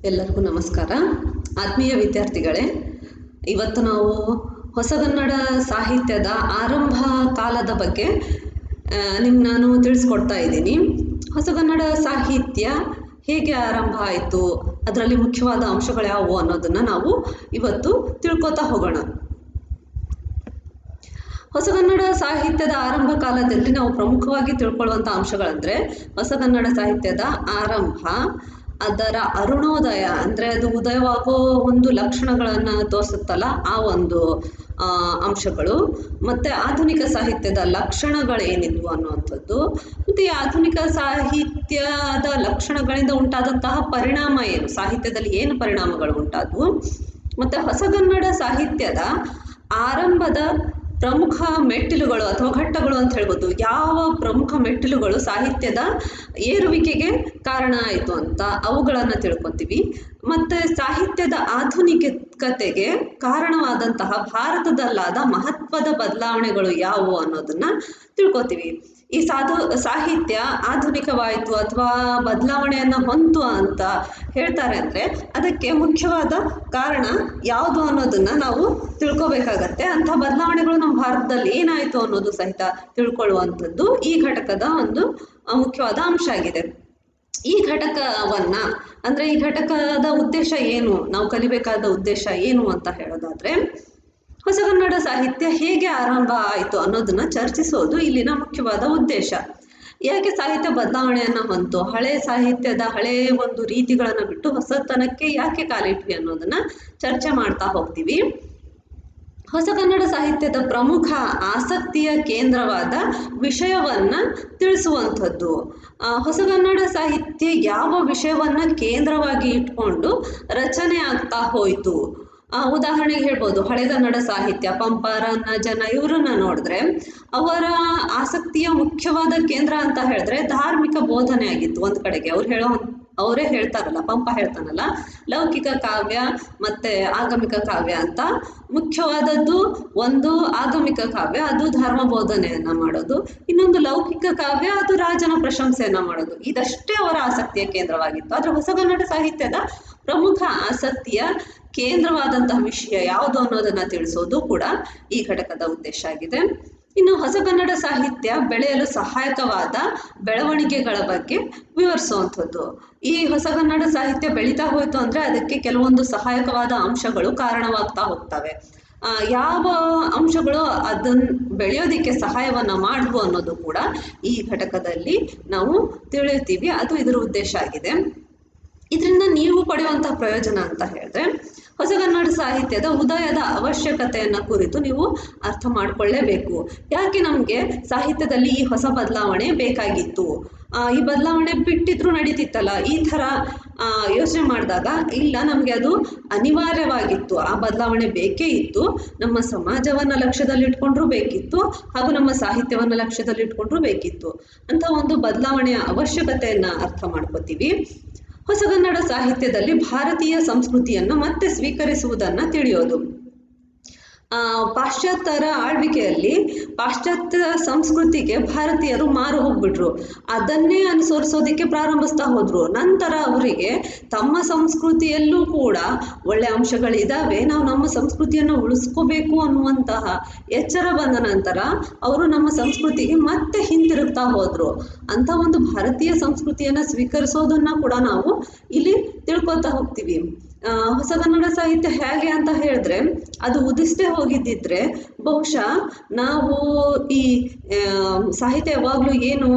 ಎಲ್ಲರಿಗೂ ನಮಸ್ಕಾರ. ಆತ್ಮೀಯ ವಿದ್ಯಾರ್ಥಿಗಳೇ, ಇವತ್ತು ನಾವು ಹೊಸಗನ್ನಡ ಸಾಹಿತ್ಯದ ಆರಂಭ ಕಾಲದ ಬಗ್ಗೆ ನಾನು ತಿಳಿಸ್ಕೊಡ್ತಾ ಇದ್ದೀನಿ. ಹೊಸಗನ್ನಡ ಸಾಹಿತ್ಯ ಹೇಗೆ ಆರಂಭ ಆಯಿತು, ಅದರಲ್ಲಿ ಮುಖ್ಯವಾದ ಅಂಶಗಳು ಯಾವುವು ಅನ್ನೋದನ್ನು ನಾವು ಇವತ್ತು ತಿಳ್ಕೊತಾ ಹೋಗೋಣ. ಹೊಸಗನ್ನಡ ಸಾಹಿತ್ಯದ ಆರಂಭ ಕಾಲದಲ್ಲಿ ನಾವು ಪ್ರಮುಖವಾಗಿ ತಿಳ್ಕೊಳ್ಳುವಂಥ ಅಂಶಗಳಂದರೆ, ಹೊಸಗನ್ನಡ ಸಾಹಿತ್ಯದ ಆರಂಭ, ಅದರ ಅರುಣೋದಯ ಅಂದರೆ ಅದು ಉದಯವಾಗೋ ಒಂದು ಲಕ್ಷಣಗಳನ್ನು ತೋರಿಸುತ್ತಲ್ಲ ಆ ಒಂದು ಅಂಶಗಳು, ಮತ್ತು ಆಧುನಿಕ ಸಾಹಿತ್ಯದ ಲಕ್ಷಣಗಳೇನಿದ್ವು ಅನ್ನುವಂಥದ್ದು, ಮತ್ತು ಈ ಆಧುನಿಕ ಸಾಹಿತ್ಯದ ಲಕ್ಷಣಗಳಿಂದ ಉಂಟಾದಂತಹ ಪರಿಣಾಮ ಏನು, ಸಾಹಿತ್ಯದಲ್ಲಿ ಏನು ಪರಿಣಾಮಗಳು ಉಂಟಾದವು, ಮತ್ತು ಹೊಸಗನ್ನಡ ಸಾಹಿತ್ಯದ ಆರಂಭದ ಪ್ರಮುಖ ಮೆಟ್ಟಿಲುಗಳು ಅಥವಾ ಘಟ್ಟಗಳು ಅಂತ ಹೇಳ್ಬೋದು. ಯಾವ ಪ್ರಮುಖ ಮೆಟ್ಟಿಲುಗಳು ಸಾಹಿತ್ಯದ ಏರುವಿಕೆಗೆ ಕಾರಣ ಆಯಿತು ಅಂತ ಅವುಗಳನ್ನು ತಿಳ್ಕೊತೀವಿ. ಮತ್ತು ಸಾಹಿತ್ಯದ ಆಧುನಿಕತೆಗೆ ಕಾರಣವಾದಂತಹ ಭಾರತದಲ್ಲಾದ ಮಹತ್ವದ ಬದಲಾವಣೆಗಳು ಯಾವುವು ಅನ್ನೋದನ್ನು ತಿಳ್ಕೊತೀವಿ. ಈ ಸಾಹಿತ್ಯ ಆಧುನಿಕವಾಯಿತು ಅಥವಾ ಬದಲಾವಣೆಯನ್ನು ಹೊಂತು ಅಂತ ಹೇಳ್ತಾರೆ ಅಂದರೆ ಅದಕ್ಕೆ ಮುಖ್ಯವಾದ ಕಾರಣ ಯಾವುದು ಅನ್ನೋದನ್ನು ನಾವು ತಿಳ್ಕೊಬೇಕಾಗತ್ತೆ. ಅಂಥ ಬದಲಾವಣೆಗಳು ನಮ್ಮ ಭಾರತದಲ್ಲಿ ಏನಾಯಿತು ಅನ್ನೋದು ಸಹಿತ ತಿಳ್ಕೊಳ್ಳುವಂಥದ್ದು ಈ ಘಟಕದ ಒಂದು ಮುಖ್ಯವಾದ ಅಂಶ ಆಗಿದೆ. ಈ ಘಟಕವನ್ನು ಅಂದರೆ ಈ ಘಟಕದ ಉದ್ದೇಶ ಏನು, ನಾವು ಕಲಿಬೇಕಾದ ಉದ್ದೇಶ ಏನು ಅಂತ ಹೇಳೋದಾದರೆ, ಹೊಸಗನ್ನಡ ಸಾಹಿತ್ಯ ಹೇಗೆ ಆರಂಭ ಆಯಿತು ಅನ್ನೋದನ್ನು ಚರ್ಚಿಸೋದು ಇಲ್ಲಿನ ಮುಖ್ಯವಾದ ಉದ್ದೇಶ. ಯಾಕೆ ಸಾಹಿತ್ಯ ಬದಲಾವಣೆಯನ್ನು ಹೊಂತು, ಹಳೆಯ ಸಾಹಿತ್ಯದ ಹಳೆಯ ಒಂದು ರೀತಿಗಳನ್ನು ಬಿಟ್ಟು ಹೊಸತನಕ್ಕೆ ಯಾಕೆ ಕಾಲಿಟ್ವಿ ಅನ್ನೋದನ್ನು ಚರ್ಚೆ ಮಾಡ್ತಾ ಹೋಗ್ತೀವಿ. ಹೊಸಗನ್ನಡ ಸಾಹಿತ್ಯದ ಪ್ರಮುಖ ಆಸಕ್ತಿಯ ಕೇಂದ್ರವಾದ ವಿಷಯವನ್ನು ತಿಳಿಸುವಂಥದ್ದು. ಹೊಸಗನ್ನಡ ಸಾಹಿತ್ಯ ಯಾವ ವಿಷಯವನ್ನು ಕೇಂದ್ರವಾಗಿ ಇಟ್ಕೊಂಡು ರಚನೆ ಆಗ್ತಾ ಹೋಯಿತು. ಉದಾಹರಣೆಗೆ ಹೇಳ್ಬೋದು, ಹಳೆಗನ್ನಡ ಸಾಹಿತ್ಯ ಪಂಪ, ರನ್ನ, ಜನ ಇವರನ್ನ ನೋಡಿದ್ರೆ ಅವರ ಆಸಕ್ತಿಯ ಮುಖ್ಯವಾದ ಕೇಂದ್ರ ಅಂತ ಹೇಳಿದ್ರೆ ಧಾರ್ಮಿಕ ಬೋಧನೆ ಆಗಿತ್ತು. ಒಂದು ಕಡೆಗೆ ಅವರೇ ಹೇಳ್ತಾರಲ್ಲ, ಪಂಪ ಹೇಳ್ತಾನಲ್ಲ, ಲೌಕಿಕ ಕಾವ್ಯ ಮತ್ತು ಆಗಮಿಕ ಕಾವ್ಯ ಅಂತ. ಮುಖ್ಯವಾದದ್ದು ಒಂದು ಆಗಮಿಕ ಕಾವ್ಯ, ಅದು ಧರ್ಮ ಬೋಧನೆಯನ್ನು ಮಾಡೋದು. ಇನ್ನೊಂದು ಲೌಕಿಕ ಕಾವ್ಯ, ಅದು ರಾಜನ ಪ್ರಶಂಸೆಯನ್ನು ಮಾಡೋದು. ಇದಷ್ಟೇ ಅವರ ಆಸಕ್ತಿಯ ಕೇಂದ್ರವಾಗಿತ್ತು. ಆದರೆ ಹೊಸಗನ್ನಡ ಸಾಹಿತ್ಯದ ಪ್ರಮುಖ ಆಸಕ್ತಿಯ ಕೇಂದ್ರವಾದಂತಹ ವಿಷಯ ಯಾವುದು ಅನ್ನೋದನ್ನು ತಿಳಿಸೋದು ಕೂಡ ಈ ಘಟಕದ ಉದ್ದೇಶ ಆಗಿದೆ. ಇನ್ನು ಹೊಸಗನ್ನಡ ಸಾಹಿತ್ಯ ಬೆಳೆಯಲು ಸಹಾಯಕವಾದ ಬೆಳವಣಿಗೆಗಳ ಬಗ್ಗೆ ವಿವರಿಸುವಂಥದ್ದು. ಈ ಹೊಸಗನ್ನಡ ಸಾಹಿತ್ಯ ಬೆಳೀತಾ ಹೋಯಿತು ಅಂದರೆ ಅದಕ್ಕೆ ಕೆಲವೊಂದು ಸಹಾಯಕವಾದ ಅಂಶಗಳು ಕಾರಣವಾಗ್ತಾ ಹೋಗ್ತವೆ. ಯಾವ ಅಂಶಗಳು ಅದನ್ನು ಬೆಳೆಯೋದಕ್ಕೆ ಸಹಾಯವನ್ನು ಮಾಡುವು ಅನ್ನೋದು ಕೂಡ ಈ ಘಟಕದಲ್ಲಿ ನಾವು ತಿಳಿತೀವಿ. ಅದು ಇದರ ಉದ್ದೇಶ ಆಗಿದೆ. ಇದರಿಂದ ನೀವು ಪಡೆಯುವಂತಹ ಪ್ರಯೋಜನ ಅಂತ ಹೇಳಿದ್ರೆ, ಹೊಸಗನ್ನಡ ಸಾಹಿತ್ಯದ ಉದಯದ ಅವಶ್ಯಕತೆಯನ್ನು ಕುರಿತು ನೀವು ಅರ್ಥ ಮಾಡಿಕೊಳ್ಳೇಬೇಕು. ಯಾಕೆ ನಮಗೆ ಸಾಹಿತ್ಯದಲ್ಲಿ ಈ ಹೊಸ ಬದಲಾವಣೆ ಬೇಕಾಗಿತ್ತು, ಈ ಬದಲಾವಣೆ ಬಿಟ್ಟಿದ್ರೂ ನಡೀತಿತ್ತಲ್ಲ, ಈ ಥರ ಯೋಚನೆ ಮಾಡಿದಾಗ ಇಲ್ಲ, ನಮಗೆ ಅದು ಅನಿವಾರ್ಯವಾಗಿತ್ತು, ಆ ಬದಲಾವಣೆ ಬೇಕೇ ಇತ್ತು. ನಮ್ಮ ಸಮಾಜವನ್ನು ಲಕ್ಷ್ಯದಲ್ಲಿಟ್ಕೊಂಡ್ರೂ ಬೇಕಿತ್ತು, ಹಾಗೂ ನಮ್ಮ ಸಾಹಿತ್ಯವನ್ನು ಲಕ್ಷ್ಯದಲ್ಲಿಟ್ಕೊಂಡ್ರೂ ಬೇಕಿತ್ತು ಅಂತ ಒಂದು ಬದಲಾವಣೆಯ ಅವಶ್ಯಕತೆಯನ್ನು ಅರ್ಥ ಮಾಡ್ಕೋತೀವಿ. ಹೊಸಗನ್ನಡ ಸಾಹಿತ್ಯದಲ್ಲಿ ಭಾರತೀಯ ಸಂಸ್ಕೃತಿಯನ್ನು ಮತ್ತೆ ಸ್ವೀಕರಿಸುವುದನ್ನು ತಿಳಿಯೋದು. ಪಾಶ್ಚಾತ್ಯರ ಆಳ್ವಿಕೆಯಲ್ಲಿ ಪಾಶ್ಚಾತ್ಯ ಸಂಸ್ಕೃತಿಗೆ ಭಾರತೀಯರು ಮಾರು ಹೋಗ್ಬಿಟ್ರು. ಅದನ್ನೇ ಅನುಸರಿಸೋದಕ್ಕೆ ಪ್ರಾರಂಭಿಸ್ತಾ ಹೋದರು. ನಂತರ ಅವರಿಗೆ ತಮ್ಮ ಸಂಸ್ಕೃತಿಯಲ್ಲೂ ಕೂಡ ಒಳ್ಳೆಯ ಅಂಶಗಳಿದ್ದಾವೆ, ನಾವು ನಮ್ಮ ಸಂಸ್ಕೃತಿಯನ್ನು ಉಳಿಸ್ಕೋಬೇಕು ಅನ್ನುವಂತಹ ಎಚ್ಚರ ಬಂದ ನಂತರ ಅವರು ನಮ್ಮ ಸಂಸ್ಕೃತಿಗೆ ಮತ್ತೆ ಹಿಂತಿರುಗ್ತಾ ಹೋದರು. ಅಂಥ ಒಂದು ಭಾರತೀಯ ಸಂಸ್ಕೃತಿಯನ್ನು ಸ್ವೀಕರಿಸೋದನ್ನು ಕೂಡ ನಾವು ಇಲ್ಲಿ ತಿಳ್ಕೊತಾ ಹೋಗ್ತೀವಿ. ಹೊಸಗನ್ನಡ ಸಾಹಿತ್ಯ ಹೇಗೆ ಅಂತ ಹೇಳಿದ್ರೆ, ಅದು ಉದಿಸದೆ ಹೋಗಿದ್ದಿದ್ರೆ ಬಹುಶಃ ನಾವು ಈ ಸಾಹಿತ್ಯ ಯಾವಾಗಲೂ ಏನು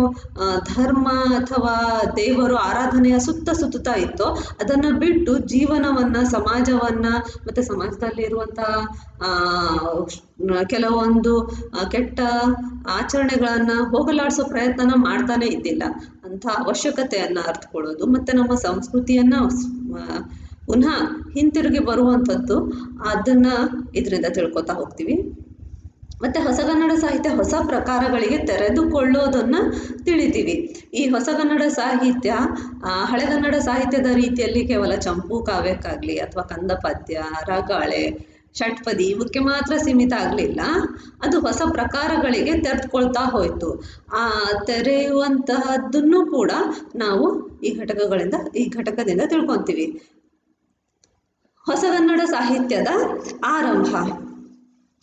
ಧರ್ಮ ಅಥವಾ ದೇವರು ಆರಾಧನೆಯ ಸುತ್ತುತ್ತಾ ಇತ್ತೋ ಅದನ್ನು ಬಿಟ್ಟು ಜೀವನವನ್ನು, ಸಮಾಜವನ್ನು ಮತ್ತು ಸಮಾಜದಲ್ಲಿರುವಂಥ ಕೆಲವೊಂದು ಕೆಟ್ಟ ಆಚರಣೆಗಳನ್ನು ಹೋಗಲಾಡಿಸೋ ಪ್ರಯತ್ನ ಮಾಡ್ತಾನೆ ಇದ್ದಿಲ್ಲ. ಅಂಥ ಅವಶ್ಯಕತೆಯನ್ನು ಅರ್ಥಕೊಳ್ಳೋದು ಮತ್ತು ನಮ್ಮ ಸಂಸ್ಕೃತಿಯನ್ನು ಪುನಃ ಹಿಂತಿರುಗಿ ಬರುವಂಥದ್ದು, ಅದನ್ನು ಇದರಿಂದ ತಿಳ್ಕೊತಾ ಹೋಗ್ತೀವಿ. ಮತ್ತು ಹೊಸಗನ್ನಡ ಸಾಹಿತ್ಯ ಹೊಸ ಪ್ರಕಾರಗಳಿಗೆ ತೆರೆದುಕೊಳ್ಳೋದನ್ನು ತಿಳಿತೀವಿ. ಈ ಹೊಸಗನ್ನಡ ಸಾಹಿತ್ಯ ಹಳೆಗನ್ನಡ ಸಾಹಿತ್ಯದ ರೀತಿಯಲ್ಲಿ ಕೇವಲ ಚಂಪು ಕಾವ್ಯಕ್ಕಾಗಲಿ ಅಥವಾ ಕಂದ ಪದ್ಯ, ರಗಾಳೆ ಷಟ್ಪದಿ ಇವಕ್ಕೆ ಮಾತ್ರ ಸೀಮಿತ ಆಗಲಿಲ್ಲ, ಅದು ಹೊಸ ಪ್ರಕಾರಗಳಿಗೆ ತೆರೆದುಕೊಳ್ತಾ ಹೋಯಿತು. ಆ ತೆರೆಯುವಂತಹದ್ದನ್ನು ಕೂಡ ನಾವು ಈ ಘಟಕದಿಂದ ತಿಳ್ಕೊತೀವಿ. ಹೊಸಗನ್ನಡ ಸಾಹಿತ್ಯದ ಆರಂಭ.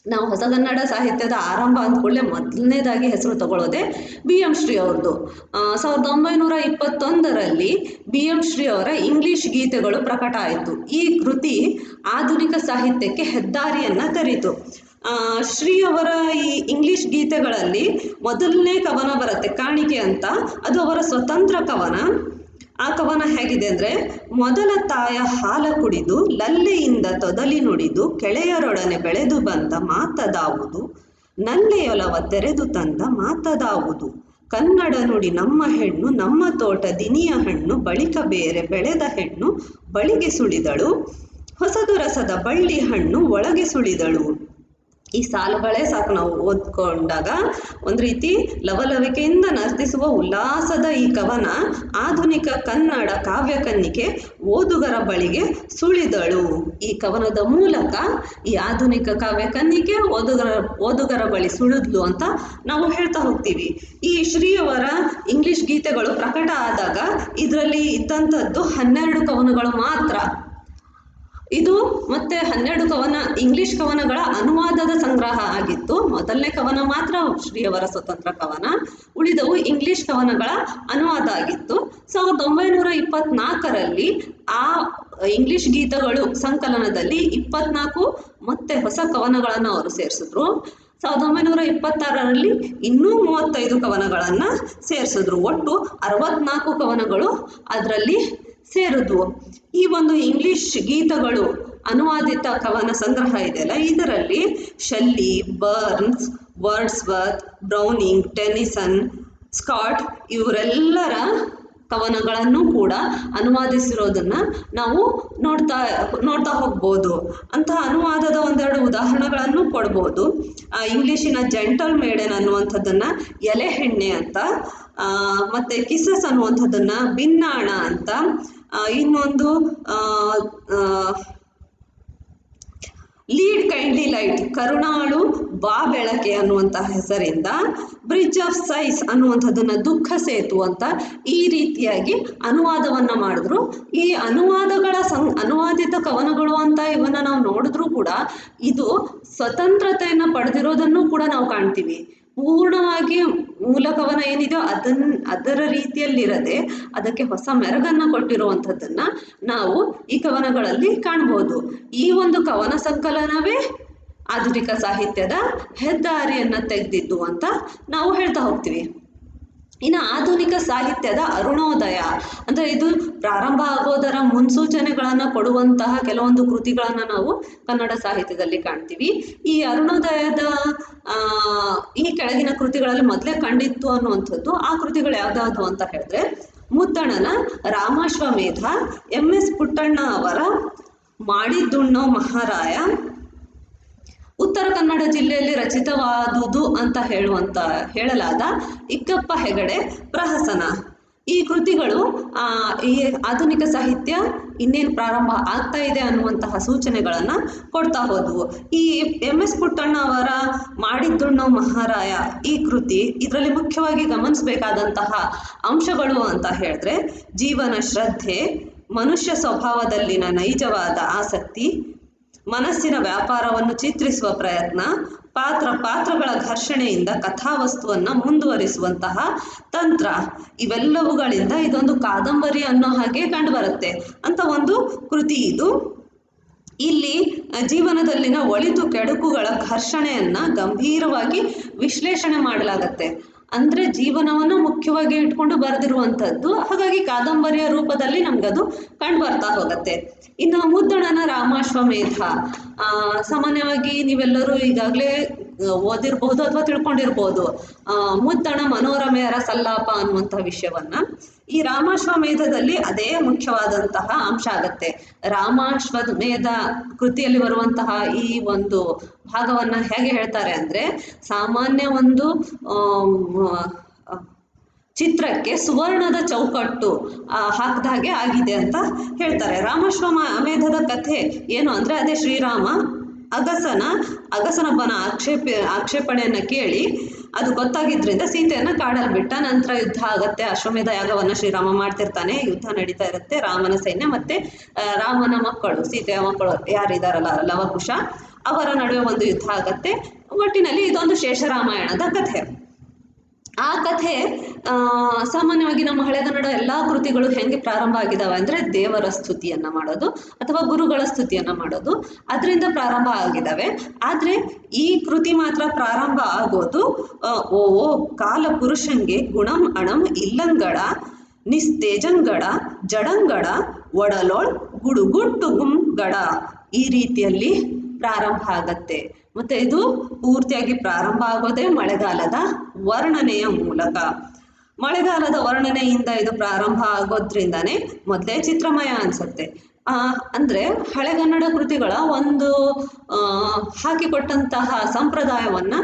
ನಾವು ಹೊಸಗನ್ನಡ ಸಾಹಿತ್ಯದ ಆರಂಭ ಅಂದ್ಕೊಳ್ಳೆ ಮೊದಲನೇದಾಗಿ ಹೆಸರು ತಗೊಳ್ಳೋದೆ ಬಿ ಎಂ ಶ್ರೀ ಅವ್ರದ್ದು. 1921ರಲ್ಲಿ ಬಿ ಎಂ ಶ್ರೀ ಅವರ ಇಂಗ್ಲಿಷ್ ಗೀತೆಗಳು ಪ್ರಕಟ ಆಯಿತು. ಈ ಕೃತಿ ಆಧುನಿಕ ಸಾಹಿತ್ಯಕ್ಕೆ ಹೆದ್ದಾರಿಯನ್ನು ತೆರೀತು. ಶ್ರೀ ಅವರ ಈ ಇಂಗ್ಲಿಷ್ ಗೀತೆಗಳಲ್ಲಿ ಮೊದಲನೇ ಕವನ ಬರುತ್ತೆ ಕಾಣಿಕೆ ಅಂತ, ಅದು ಅವರ ಸ್ವತಂತ್ರ ಕವನ. ಆ ಕವನ ಹೇಗಿದೆ ಅಂದರೆ, ಮೊದಲ ತಾಯ ಹಾಲ ಕುಡಿದು ಲಲ್ಲೆಯಿಂದ ತೊದಲಿ ನುಡಿದು ಕೆಳೆಯರೊಡನೆ ಬೆಳೆದು ಬಂದ ಮಾತದಾವುದು, ನಲ್ಲೆಯೊಲವ ತೆರೆದು ತಂದ ಮಾತದಾವುದು, ಕನ್ನಡ ನುಡಿ ನಮ್ಮ ಹೆಣ್ಣು ನಮ್ಮ ತೋಟ ದಿನಿಯ ಹಣ್ಣು, ಬಳಿಕ ಬೇರೆ ಬೆಳೆದ ಹೆಣ್ಣು ಬಳಿಗೆ ಸುಳಿದಳು, ಹೊಸದು ರಸದ ಬಳ್ಳಿ ಹಣ್ಣು ಒಳಗೆ ಸುಳಿದಳು. ಈ ಸಾಲುಗಳೇ ಸಾಕು ನಾವು ಓದ್ಕೊಂಡಾಗ ಒಂದು ರೀತಿ ಲವಲವಿಕೆಯಿಂದ ನರ್ತಿಸುವ ಉಲ್ಲಾಸದ ಈ ಕವನ ಆಧುನಿಕ ಕನ್ನಡ ಕಾವ್ಯಕನ್ನಿಕೆ ಓದುಗರ ಬಳಿಗೆ ಸುಳಿದಳು. ಈ ಕವನದ ಮೂಲಕ ಈ ಆಧುನಿಕ ಕಾವ್ಯಕನ್ನಿಕೆ ಓದುಗರ ಬಳಿ ಸುಳಿದ್ಲು ಅಂತ ನಾವು ಹೇಳ್ತಾ ಹೋಗ್ತೀವಿ. ಈ ಶ್ರೀಯವರ ಇಂಗ್ಲಿಷ್ ಗೀತೆಗಳು ಪ್ರಕಟ ಆದಾಗ ಇದರಲ್ಲಿ ಇದ್ದಂಥದ್ದು 12 ಕವನಗಳು ಮಾತ್ರ. ಇದು ಮತ್ತೆ 12 ಇಂಗ್ಲಿಷ್ ಕವನಗಳ ಅನುವಾದದ ಸಂಗ್ರಹ ಆಗಿತ್ತು. ಮೊದಲನೇ ಕವನ ಮಾತ್ರ ಶ್ರೀಯವರ ಸ್ವತಂತ್ರ ಕವನ, ಉಳಿದವು ಇಂಗ್ಲಿಷ್ ಕವನಗಳ ಅನುವಾದ ಆಗಿತ್ತು. 1924ರಲ್ಲಿ ಆ ಇಂಗ್ಲಿಷ್ ಗೀತಗಳು ಸಂಕಲನದಲ್ಲಿ 24 ಮತ್ತೆ ಹೊಸ ಕವನಗಳನ್ನು ಅವರು ಸೇರಿಸಿದ್ರು. 1926ರಲ್ಲಿ ಇನ್ನೂ 35 ಕವನಗಳನ್ನು ಸೇರಿಸಿದ್ರು. ಒಟ್ಟು 64 ಕವನಗಳು ಅದರಲ್ಲಿ ಸೇರಿದ್ವು. ಈ ಒಂದು ಇಂಗ್ಲಿಷ್ ಗೀತಗಳು ಅನುವಾದಿತ ಕವನ ಸಂಗ್ರಹ ಇದೆಯಲ್ಲ, ಇದರಲ್ಲಿ ಶೆಲ್ಲಿ, burns, Wordsworth, Browning, Tennyson, Scott ಇವರೆಲ್ಲರ ಕವನಗಳನ್ನು ಕೂಡ ಅನುವಾದಿಸಿರೋದನ್ನು ನಾವು ನೋಡ್ತಾ ಹೋಗ್ಬೋದು. ಅಂತಹ ಅನುವಾದದ ಒಂದೆರಡು ಉದಾಹರಣೆಗಳನ್ನು ಕೊಡ್ಬೋದು. ಇಂಗ್ಲೀಷಿನ ಜೆಂಟಲ್ ಮೇಡನ್ ಅನ್ನುವಂಥದ್ದನ್ನು ಎಲೆಹೆಣ್ಣೆ ಅಂತ, ಮತ್ತು ಕಿಸಸ್ ಅನ್ನುವಂಥದ್ದನ್ನು ಬಿನ್ನಾಣ ಅಂತ, ಇನ್ನೊಂದು ಲೀಡ್ ಕೈಂಡ್ಲಿ ಲೈಟ್ ಕರುಣಾಳು ಬಾ ಬೆಳಕೆ ಅನ್ನುವಂಥ ಹೆಸರಿಂದ, ಬ್ರಿಡ್ಜ್ ಆಫ್ ಸೈಸ್ ಅನ್ನುವಂಥದ್ದನ್ನು ದುಃಖ ಸೇತು ಅಂತ ಈ ರೀತಿಯಾಗಿ ಅನುವಾದವನ್ನು ಮಾಡಿದ್ರು. ಈ ಅನುವಾದಿತ ಕವನಗಳು ಅಂತ ಇವನ್ನ ನಾವು ನೋಡಿದ್ರೂ ಕೂಡ ಇದು ಸ್ವತಂತ್ರತೆಯನ್ನು ಪಡೆದಿರೋದನ್ನು ಕೂಡ ನಾವು ಕಾಣ್ತೀವಿ. ಪೂರ್ಣವಾಗಿ ಮೂಲ ಕವನ ಏನಿದೆಯೋ ಅದರ ರೀತಿಯಲ್ಲಿರದೆ ಅದಕ್ಕೆ ಹೊಸ ಮೆರಗನ್ನು ಕೊಟ್ಟಿರುವಂಥದ್ದನ್ನು ನಾವು ಈ ಕವನಗಳಲ್ಲಿ ಕಾಣ್ಬೋದು. ಈ ಒಂದು ಕವನ ಸಂಕಲನವೇ ಆಧುನಿಕ ಸಾಹಿತ್ಯದ ಹೆದ್ದಾರಿಯನ್ನು ತೆಗೆದಿದ್ದು ಅಂತ ನಾವು ಹೇಳ್ತಾ ಹೋಗ್ತೀವಿ. ಇನ್ನು ಆಧುನಿಕ ಸಾಹಿತ್ಯದ ಅರುಣೋದಯ ಅಂದರೆ ಇದು ಪ್ರಾರಂಭ ಆಗೋದರ ಮುನ್ಸೂಚನೆಗಳನ್ನು ಕೊಡುವಂತಹ ಕೆಲವೊಂದು ಕೃತಿಗಳನ್ನು ನಾವು ಕನ್ನಡ ಸಾಹಿತ್ಯದಲ್ಲಿ ಕಾಣ್ತೀವಿ. ಈ ಅರುಣೋದಯದ ಈ ಕೆಳಗಿನ ಕೃತಿಗಳಲ್ಲಿ ಮೊದಲೇ ಕಂಡಿತ್ತು ಅನ್ನುವಂಥದ್ದು. ಆ ಕೃತಿಗಳು ಯಾವುದಾದ್ರು ಅಂತ ಹೇಳಿದ್ರೆ, ಮುದ್ದಣನ ರಾಮಾಶ್ವಮೇಧ, MS ಪುಟ್ಟಣ್ಣ ಅವರ ಮಾಡಿದ್ದುಣ್ಣೋ ಮಹಾರಾಯ, ಉತ್ತರ ಕನ್ನಡ ಜಿಲ್ಲೆಯಲ್ಲಿ ರಚಿತವಾದುದು ಅಂತ ಹೇಳಲಾದ ಇಕ್ಕಪ್ಪ ಹೆಗಡೆ ಪ್ರಹಸನ. ಈ ಕೃತಿಗಳು ಈ ಆಧುನಿಕ ಸಾಹಿತ್ಯ ಇನ್ನೇನು ಪ್ರಾರಂಭ ಆಗ್ತಾ ಇದೆ ಅನ್ನುವಂತಹ ಸೂಚನೆಗಳನ್ನು ಕೊಡ್ತಾ ಹೋದವು. ಈ MS ಪುಟ್ಟಣ್ಣ ಅವರ ಮಾಡಿದ್ದುಣ್ಣೋ ಮಹಾರಾಯ ಈ ಕೃತಿ, ಇದರಲ್ಲಿ ಮುಖ್ಯವಾಗಿ ಗಮನಿಸಬೇಕಾದಂತಹ ಅಂಶಗಳು ಅಂತ ಹೇಳಿದ್ರೆ, ಜೀವನ ಶ್ರದ್ಧೆ, ಮನುಷ್ಯ ಸ್ವಭಾವದಲ್ಲಿನ ನೈಜವಾದ ಆಸಕ್ತಿ, ಮನಸ್ಸಿನ ವ್ಯಾಪಾರವನ್ನು ಚಿತ್ರಿಸುವ ಪ್ರಯತ್ನ, ಪಾತ್ರಗಳ ಘರ್ಷಣೆಯಿಂದ ಕಥಾವಸ್ತುವನ್ನು ಮುಂದುವರಿಸುವಂತಹ ತಂತ್ರ, ಇವೆಲ್ಲವುಗಳಿಂದ ಇದೊಂದು ಕಾದಂಬರಿ ಅನ್ನೋ ಹಾಗೆ ಕಂಡುಬರುತ್ತೆ ಅಂತ ಒಂದು ಕೃತಿ ಇದು. ಇಲ್ಲಿ ಜೀವನದಲ್ಲಿನ ಒಳಿತು ಕೆಡುಕುಗಳ ಘರ್ಷಣೆಯನ್ನು ಗಂಭೀರವಾಗಿ ವಿಶ್ಲೇಷಣೆ ಮಾಡಲಾಗತ್ತೆ. ಅಂದರೆ ಜೀವನವನ್ನು ಮುಖ್ಯವಾಗಿ ಇಟ್ಕೊಂಡು ಬರೆದಿರುವಂಥದ್ದು, ಹಾಗಾಗಿ ಕಾದಂಬರಿಯ ರೂಪದಲ್ಲಿ ನಮಗದು ಕಂಡು ಬರ್ತಾ ಹೋಗುತ್ತೆ. ಇನ್ನು ಮುದ್ದಣನ ರಾಮಾಶ್ವಮೇಧ, ಸಾಮಾನ್ಯವಾಗಿ ನೀವೆಲ್ಲರೂ ಈಗಾಗಲೇ ಓದಿರ್ಬೋದು ಅಥವಾ ತಿಳ್ಕೊಂಡಿರ್ಬೋದು ಮುದ್ದಣ ಮನೋರಮೆಯರ ಸಲ್ಲಾಪ ಅನ್ನುವಂಥ ವಿಷಯವನ್ನು. ಈ ರಾಮಾಶ್ವಮೇಧದಲ್ಲಿ ಅದೇ ಮುಖ್ಯವಾದಂತಹ ಅಂಶ ಆಗುತ್ತೆ. ರಾಮಾಶ್ವಮೇಧ ಕೃತಿಯಲ್ಲಿ ಬರುವಂತಹ ಈ ಒಂದು ಭಾಗವನ್ನು ಹೇಗೆ ಹೇಳ್ತಾರೆ ಅಂದರೆ, ಸಾಮಾನ್ಯ ಒಂದು ಚಿತ್ರಕ್ಕೆ ಸುವರ್ಣದ ಚೌಕಟ್ಟು ಹಾಕಿದ ಹಾಗೆ ಆಗಿದೆ ಅಂತ ಹೇಳ್ತಾರೆ. ರಾಮಾಶ್ವಮೇಧದ ಕಥೆ ಏನು ಅಂದರೆ, ಅದೇ ಶ್ರೀರಾಮ ಅಗಸನೊಬ್ಬನ ಆಕ್ಷೇಪಣೆಯನ್ನು ಕೇಳಿ ಅದು ಗೊತ್ತಾಗಿದ್ರಿಂದ ಸೀತೆಯನ್ನು ಕಾಡಲ್ಲಿ ಬಿಟ್ಟ. ನಂತರ ಯುದ್ಧ ಆಗತ್ತೆ, ಅಶ್ವಮೇಧ ಯಾಗವನ್ನು ಶ್ರೀರಾಮ ಮಾಡ್ತಿರ್ತಾನೆ, ಯುದ್ಧ ನಡೀತಾ ಇರುತ್ತೆ. ರಾಮನ ಸೈನ್ಯ ಮತ್ತೆ ರಾಮನ ಮಕ್ಕಳು, ಸೀತೆಯ ಮಕ್ಕಳು ಯಾರಿದಾರಲ್ಲ ಲವಕುಶ, ಅವರ ನಡುವೆ ಒಂದು ಯುದ್ಧ ಆಗತ್ತೆ. ಒಟ್ಟಿನಲ್ಲಿ ಇದೊಂದು ಶೇಷರಾಮಾಯಣದ ಕಥೆ. ಆ ಕಥೆ ಸಾಮಾನ್ಯವಾಗಿ ನಮ್ಮ ಹಳೆಗನ್ನಡ ಎಲ್ಲ ಕೃತಿಗಳು ಹೆಂಗೆ ಪ್ರಾರಂಭ ಆಗಿದ್ದಾವೆ ಅಂದರೆ ದೇವರ ಸ್ತುತಿಯನ್ನು ಮಾಡೋದು ಅಥವಾ ಗುರುಗಳ ಸ್ತುತಿಯನ್ನು ಮಾಡೋದು, ಅದರಿಂದ ಪ್ರಾರಂಭ ಆಗಿದ್ದಾವೆ. ಆದರೆ ಈ ಕೃತಿ ಮಾತ್ರ ಪ್ರಾರಂಭ ಆಗೋದು ಓ ಕಾಲ ಪುರುಷಂಗೆ ಗುಣಂ ಅಣಂ ಇಲ್ಲಂಗಡ ನಿಸ್ತೇಜಂಗಡ ಜಡಂಗಡ ಒಡಲೋಳ್ ಗುಡುಗುಟ್ಟುಗುಂಗಡ, ಈ ರೀತಿಯಲ್ಲಿ ಪ್ರಾರಂಭ ಆಗತ್ತೆ. ಮತ್ತೆ ಇದು ಪೂರ್ತಿಯಾಗಿ ಪ್ರಾರಂಭ ಆಗೋದೇ ಮಳೆಗಾಲದ ವರ್ಣನೆಯ ಮೂಲಕ. ಮಳೆಗಾಲದ ವರ್ಣನೆಯಿಂದ ಇದು ಪ್ರಾರಂಭ ಆಗೋದ್ರಿಂದಾನೇ ಮೊದಲೇ ಚಿತ್ರಮಯ ಅನ್ಸುತ್ತೆ. ಅಂದರೆ ಹಳೆಗನ್ನಡ ಕೃತಿಗಳ ಒಂದು ಹಾಕಿಕೊಟ್ಟಂತಹ ಸಂಪ್ರದಾಯವನ್ನು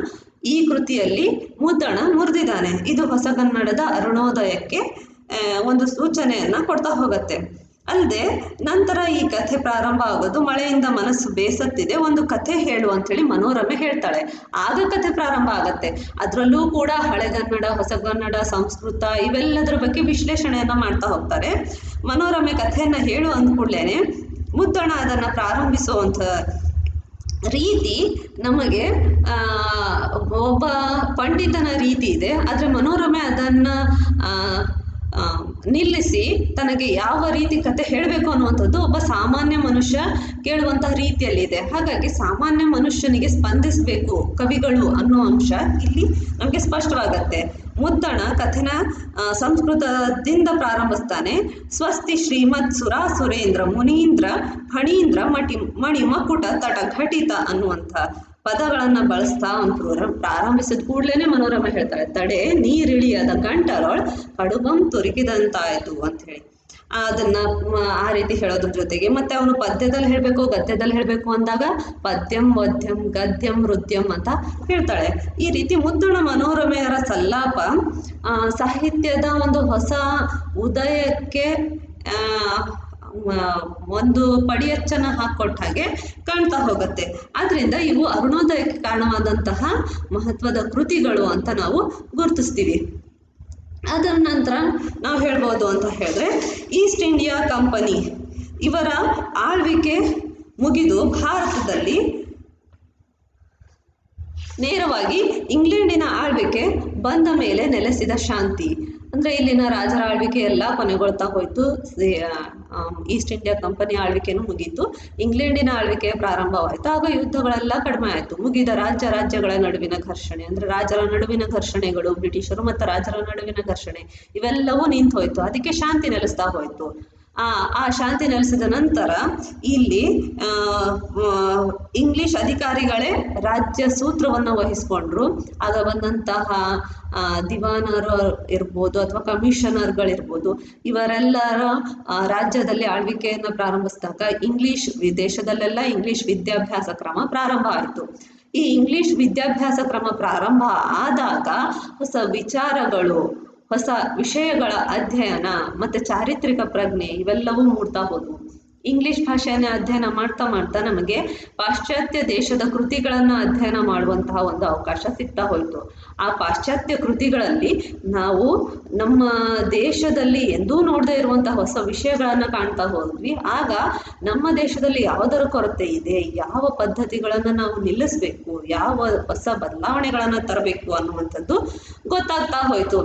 ಈ ಕೃತಿಯಲ್ಲಿ ಮುದ್ದಣ ಮುರಿದಿದ್ದಾನೆ. ಇದು ಹೊಸಗನ್ನಡದ ಅರುಣೋದಯಕ್ಕೆ ಒಂದು ಸೂಚನೆಯನ್ನು ಕೊಡ್ತಾ ಹೋಗುತ್ತೆ. ಅಲ್ಲದೆ ನಂತರ ಈ ಕಥೆ ಪ್ರಾರಂಭ ಆಗೋದು ಮಳೆಯಿಂದ ಮನಸ್ಸು ಬೇಸತ್ತಿದೆ, ಒಂದು ಕಥೆ ಹೇಳು ಅಂಥೇಳಿ ಮನೋರಮೆ ಹೇಳ್ತಾಳೆ. ಆಗ ಕಥೆ ಪ್ರಾರಂಭ ಆಗತ್ತೆ. ಅದರಲ್ಲೂ ಕೂಡ ಹಳೆಗನ್ನಡ, ಹೊಸಗನ್ನಡ, ಸಂಸ್ಕೃತ ಇವೆಲ್ಲದರ ಬಗ್ಗೆ ವಿಶ್ಲೇಷಣೆಯನ್ನು ಮಾಡ್ತಾ ಹೋಗ್ತಾರೆ. ಮನೋರಮೆ ಕಥೆಯನ್ನು ಹೇಳು ಅಂದ್ಕೂಡ್ಲೇನೆ ಮುದ್ದಣ ಅದನ್ನು ಪ್ರಾರಂಭಿಸುವಂಥ ರೀತಿ ನಮಗೆ ಒಬ್ಬ ಪಂಡಿತನ ರೀತಿ ಇದೆ. ಆದರೆ ಮನೋರಮೆ ಅದನ್ನು ನಿಲ್ಲಿಸಿ ತನಗೆ ಯಾವ ರೀತಿ ಕತೆ ಹೇಳಬೇಕು ಅನ್ನುವಂಥದ್ದು ಒಬ್ಬ ಸಾಮಾನ್ಯ ಮನುಷ್ಯ ಕೇಳುವಂತಹ ರೀತಿಯಲ್ಲಿದೆ. ಹಾಗಾಗಿ ಸಾಮಾನ್ಯ ಮನುಷ್ಯನಿಗೆ ಸ್ಪಂದಿಸಬೇಕು ಕವಿಗಳು ಅನ್ನೋ ಅಂಶ ಇಲ್ಲಿ ನಮಗೆ ಸ್ಪಷ್ಟವಾಗತ್ತೆ. ಮುದ್ದಣ ಕಥೆನ ಸಂಸ್ಕೃತದಿಂದ ಪ್ರಾರಂಭಿಸ್ತಾನೆ. ಸ್ವಸ್ತಿ ಶ್ರೀಮತ್ ಸುರಾಸುರೇಂದ್ರ ಮುನೀಂದ್ರ ಫಣೀಂದ್ರ ಮಣಿ ಮಕುಟ ತಟ ಘಟಿತ ಅನ್ನುವಂಥ ಪದಗಳನ್ನು ಬಳಸ್ತಾ ಅವನು ಪ್ರಾರಂಭಿಸಿದ ಕೂಡಲೇ ಮನೋರಮೆ ಹೇಳ್ತಾಳೆ, ತಡೆ ನೀರಿಳಿಯದ ಗಂಟರೊಳ್ ಕಡುಬಂ ತುರುಕಿದಂತಾಯಿತು ಅಂತ ಹೇಳಿ. ಅದನ್ನು ಆ ರೀತಿ ಹೇಳೋದ್ರ ಜೊತೆಗೆ ಮತ್ತೆ ಅವನು ಪದ್ಯದಲ್ಲಿ ಹೇಳಬೇಕು ಗದ್ಯದಲ್ಲಿ ಹೇಳಬೇಕು ಅಂದಾಗ ಪದ್ಯಂ ವದ್ಯಂ ಗದ್ಯಂ ಹೃದ್ಯಂ ಅಂತ ಹೇಳ್ತಾಳೆ. ಈ ರೀತಿ ಮುದ್ದಣ ಮನೋರಮೆಯರ ಸಲ್ಲಾಪ ಸಾಹಿತ್ಯದ ಒಂದು ಹೊಸ ಉದಯಕ್ಕೆ ಒಂದು ಪಡಿಯಚ್ಚನ ಹಾಕೊಟ್ಟ ಹಾಗೆ ಕಾಣ್ತಾ ಹೋಗುತ್ತೆ. ಆದ್ದರಿಂದ ಇವು ಅರುಣೋದಯಕ್ಕೆ ಕಾರಣವಾದಂತಹ ಮಹತ್ವದ ಕೃತಿಗಳು ಅಂತ ನಾವು ಗುರುತಿಸ್ತೀವಿ. ಅದರ ನಂತರ ನಾವು ಹೇಳ್ಬೋದು ಅಂತ ಹೇಳಿದ್ರೆ ಈಸ್ಟ್ ಇಂಡಿಯಾ ಕಂಪನಿ ಇವರ ಆಳ್ವಿಕೆ ಮುಗಿದು ಭಾರತದಲ್ಲಿ ನೇರವಾಗಿ ಇಂಗ್ಲೆಂಡಿನ ಆಳ್ವಿಕೆ ಬಂದ ಮೇಲೆ ನೆಲೆಸಿದ ಶಾಂತಿ. ಅಂದರೆ ಇಲ್ಲಿನ ರಾಜರ ಆಳ್ವಿಕೆ ಎಲ್ಲ ಕೊನೆಗೊಳ್ತಾ ಹೋಯಿತು. ಈಸ್ಟ್ ಇಂಡಿಯಾ ಕಂಪನಿ ಆಳ್ವಿಕೆನೂ ಮುಗೀತು, ಇಂಗ್ಲೆಂಡಿನ ಆಳ್ವಿಕೆ ಪ್ರಾರಂಭವಾಯಿತು. ಆಗ ಯುದ್ಧಗಳೆಲ್ಲ ಕಡಿಮೆ ಆಯಿತು. ಮುಗಿದ ರಾಜ್ಯಗಳ ನಡುವಿನ ಘರ್ಷಣೆ ಅಂದರೆ ರಾಜರ ನಡುವಿನ ಘರ್ಷಣೆಗಳು, ಬ್ರಿಟಿಷರು ಮತ್ತು ರಾಜರ ನಡುವಿನ ಘರ್ಷಣೆ ಇವೆಲ್ಲವೂ ನಿಂತು ಹೋಯಿತು. ಅದಕ್ಕೆ ಶಾಂತಿ ನೆಲೆಸ್ತಾ ಹೋಯಿತು. ಆ ಶಾಂತಿ ನೆಲೆಸಿದ ನಂತರ ಇಲ್ಲಿ ಇಂಗ್ಲಿಷ್ ಅಧಿಕಾರಿಗಳೇ ರಾಜ್ಯ ಸೂತ್ರವನ್ನು ವಹಿಸ್ಕೊಂಡ್ರು. ಆಗ ಬಂದಂತಹ ದಿವಾನರು ಇರ್ಬೋದು ಅಥವಾ ಕಮಿಷನರ್ಗಳಿರ್ಬೋದು, ಇವರೆಲ್ಲರ ರಾಜ್ಯದಲ್ಲಿ ಆಳ್ವಿಕೆಯನ್ನು ಪ್ರಾರಂಭಿಸಿದಾಗ ದೇಶದಲ್ಲೆಲ್ಲ ಇಂಗ್ಲಿಷ್ ವಿದ್ಯಾಭ್ಯಾಸ ಕ್ರಮ ಪ್ರಾರಂಭ ಆಯಿತು. ಈ ಇಂಗ್ಲಿಷ್ ವಿದ್ಯಾಭ್ಯಾಸ ಕ್ರಮ ಪ್ರಾರಂಭ ಆದಾಗ ಹೊಸ ವಿಚಾರಗಳು, ಹೊಸ ವಿಷಯಗಳ ಅಧ್ಯಯನ ಮತ್ತು ಚಾರಿತ್ರಿಕ ಪ್ರಜ್ಞೆ ಇವೆಲ್ಲವೂ ಮೂಡ್ತಾ ಹೋದವು. ಇಂಗ್ಲಿಷ್ ಭಾಷೆಯನ್ನು ಅಧ್ಯಯನ ಮಾಡ್ತಾ ಮಾಡ್ತಾ ನಮಗೆ ಪಾಶ್ಚಾತ್ಯ ದೇಶದ ಕೃತಿಗಳನ್ನು ಅಧ್ಯಯನ ಮಾಡುವಂತಹ ಒಂದು ಅವಕಾಶ ಸಿಗ್ತಾ ಹೋಯಿತು. ಆ ಪಾಶ್ಚಾತ್ಯ ಕೃತಿಗಳಲ್ಲಿ ನಾವು ನಮ್ಮ ದೇಶದಲ್ಲಿ ಎಂದೂ ನೋಡದೇ ಇರುವಂತಹ ಹೊಸ ವಿಷಯಗಳನ್ನು ಕಾಣ್ತಾ ಹೋದ್ವಿ. ಆಗ ನಮ್ಮ ದೇಶದಲ್ಲಿ ಯಾವುದರ ಕೊರತೆ ಇದೆ, ಯಾವ ಪದ್ಧತಿಗಳನ್ನು ನಾವು ನಿಲ್ಲಿಸಬೇಕು, ಯಾವ ಹೊಸ ಬದಲಾವಣೆಗಳನ್ನು ತರಬೇಕು ಅನ್ನುವಂಥದ್ದು ಗೊತ್ತಾಗ್ತಾ ಹೋಯಿತು.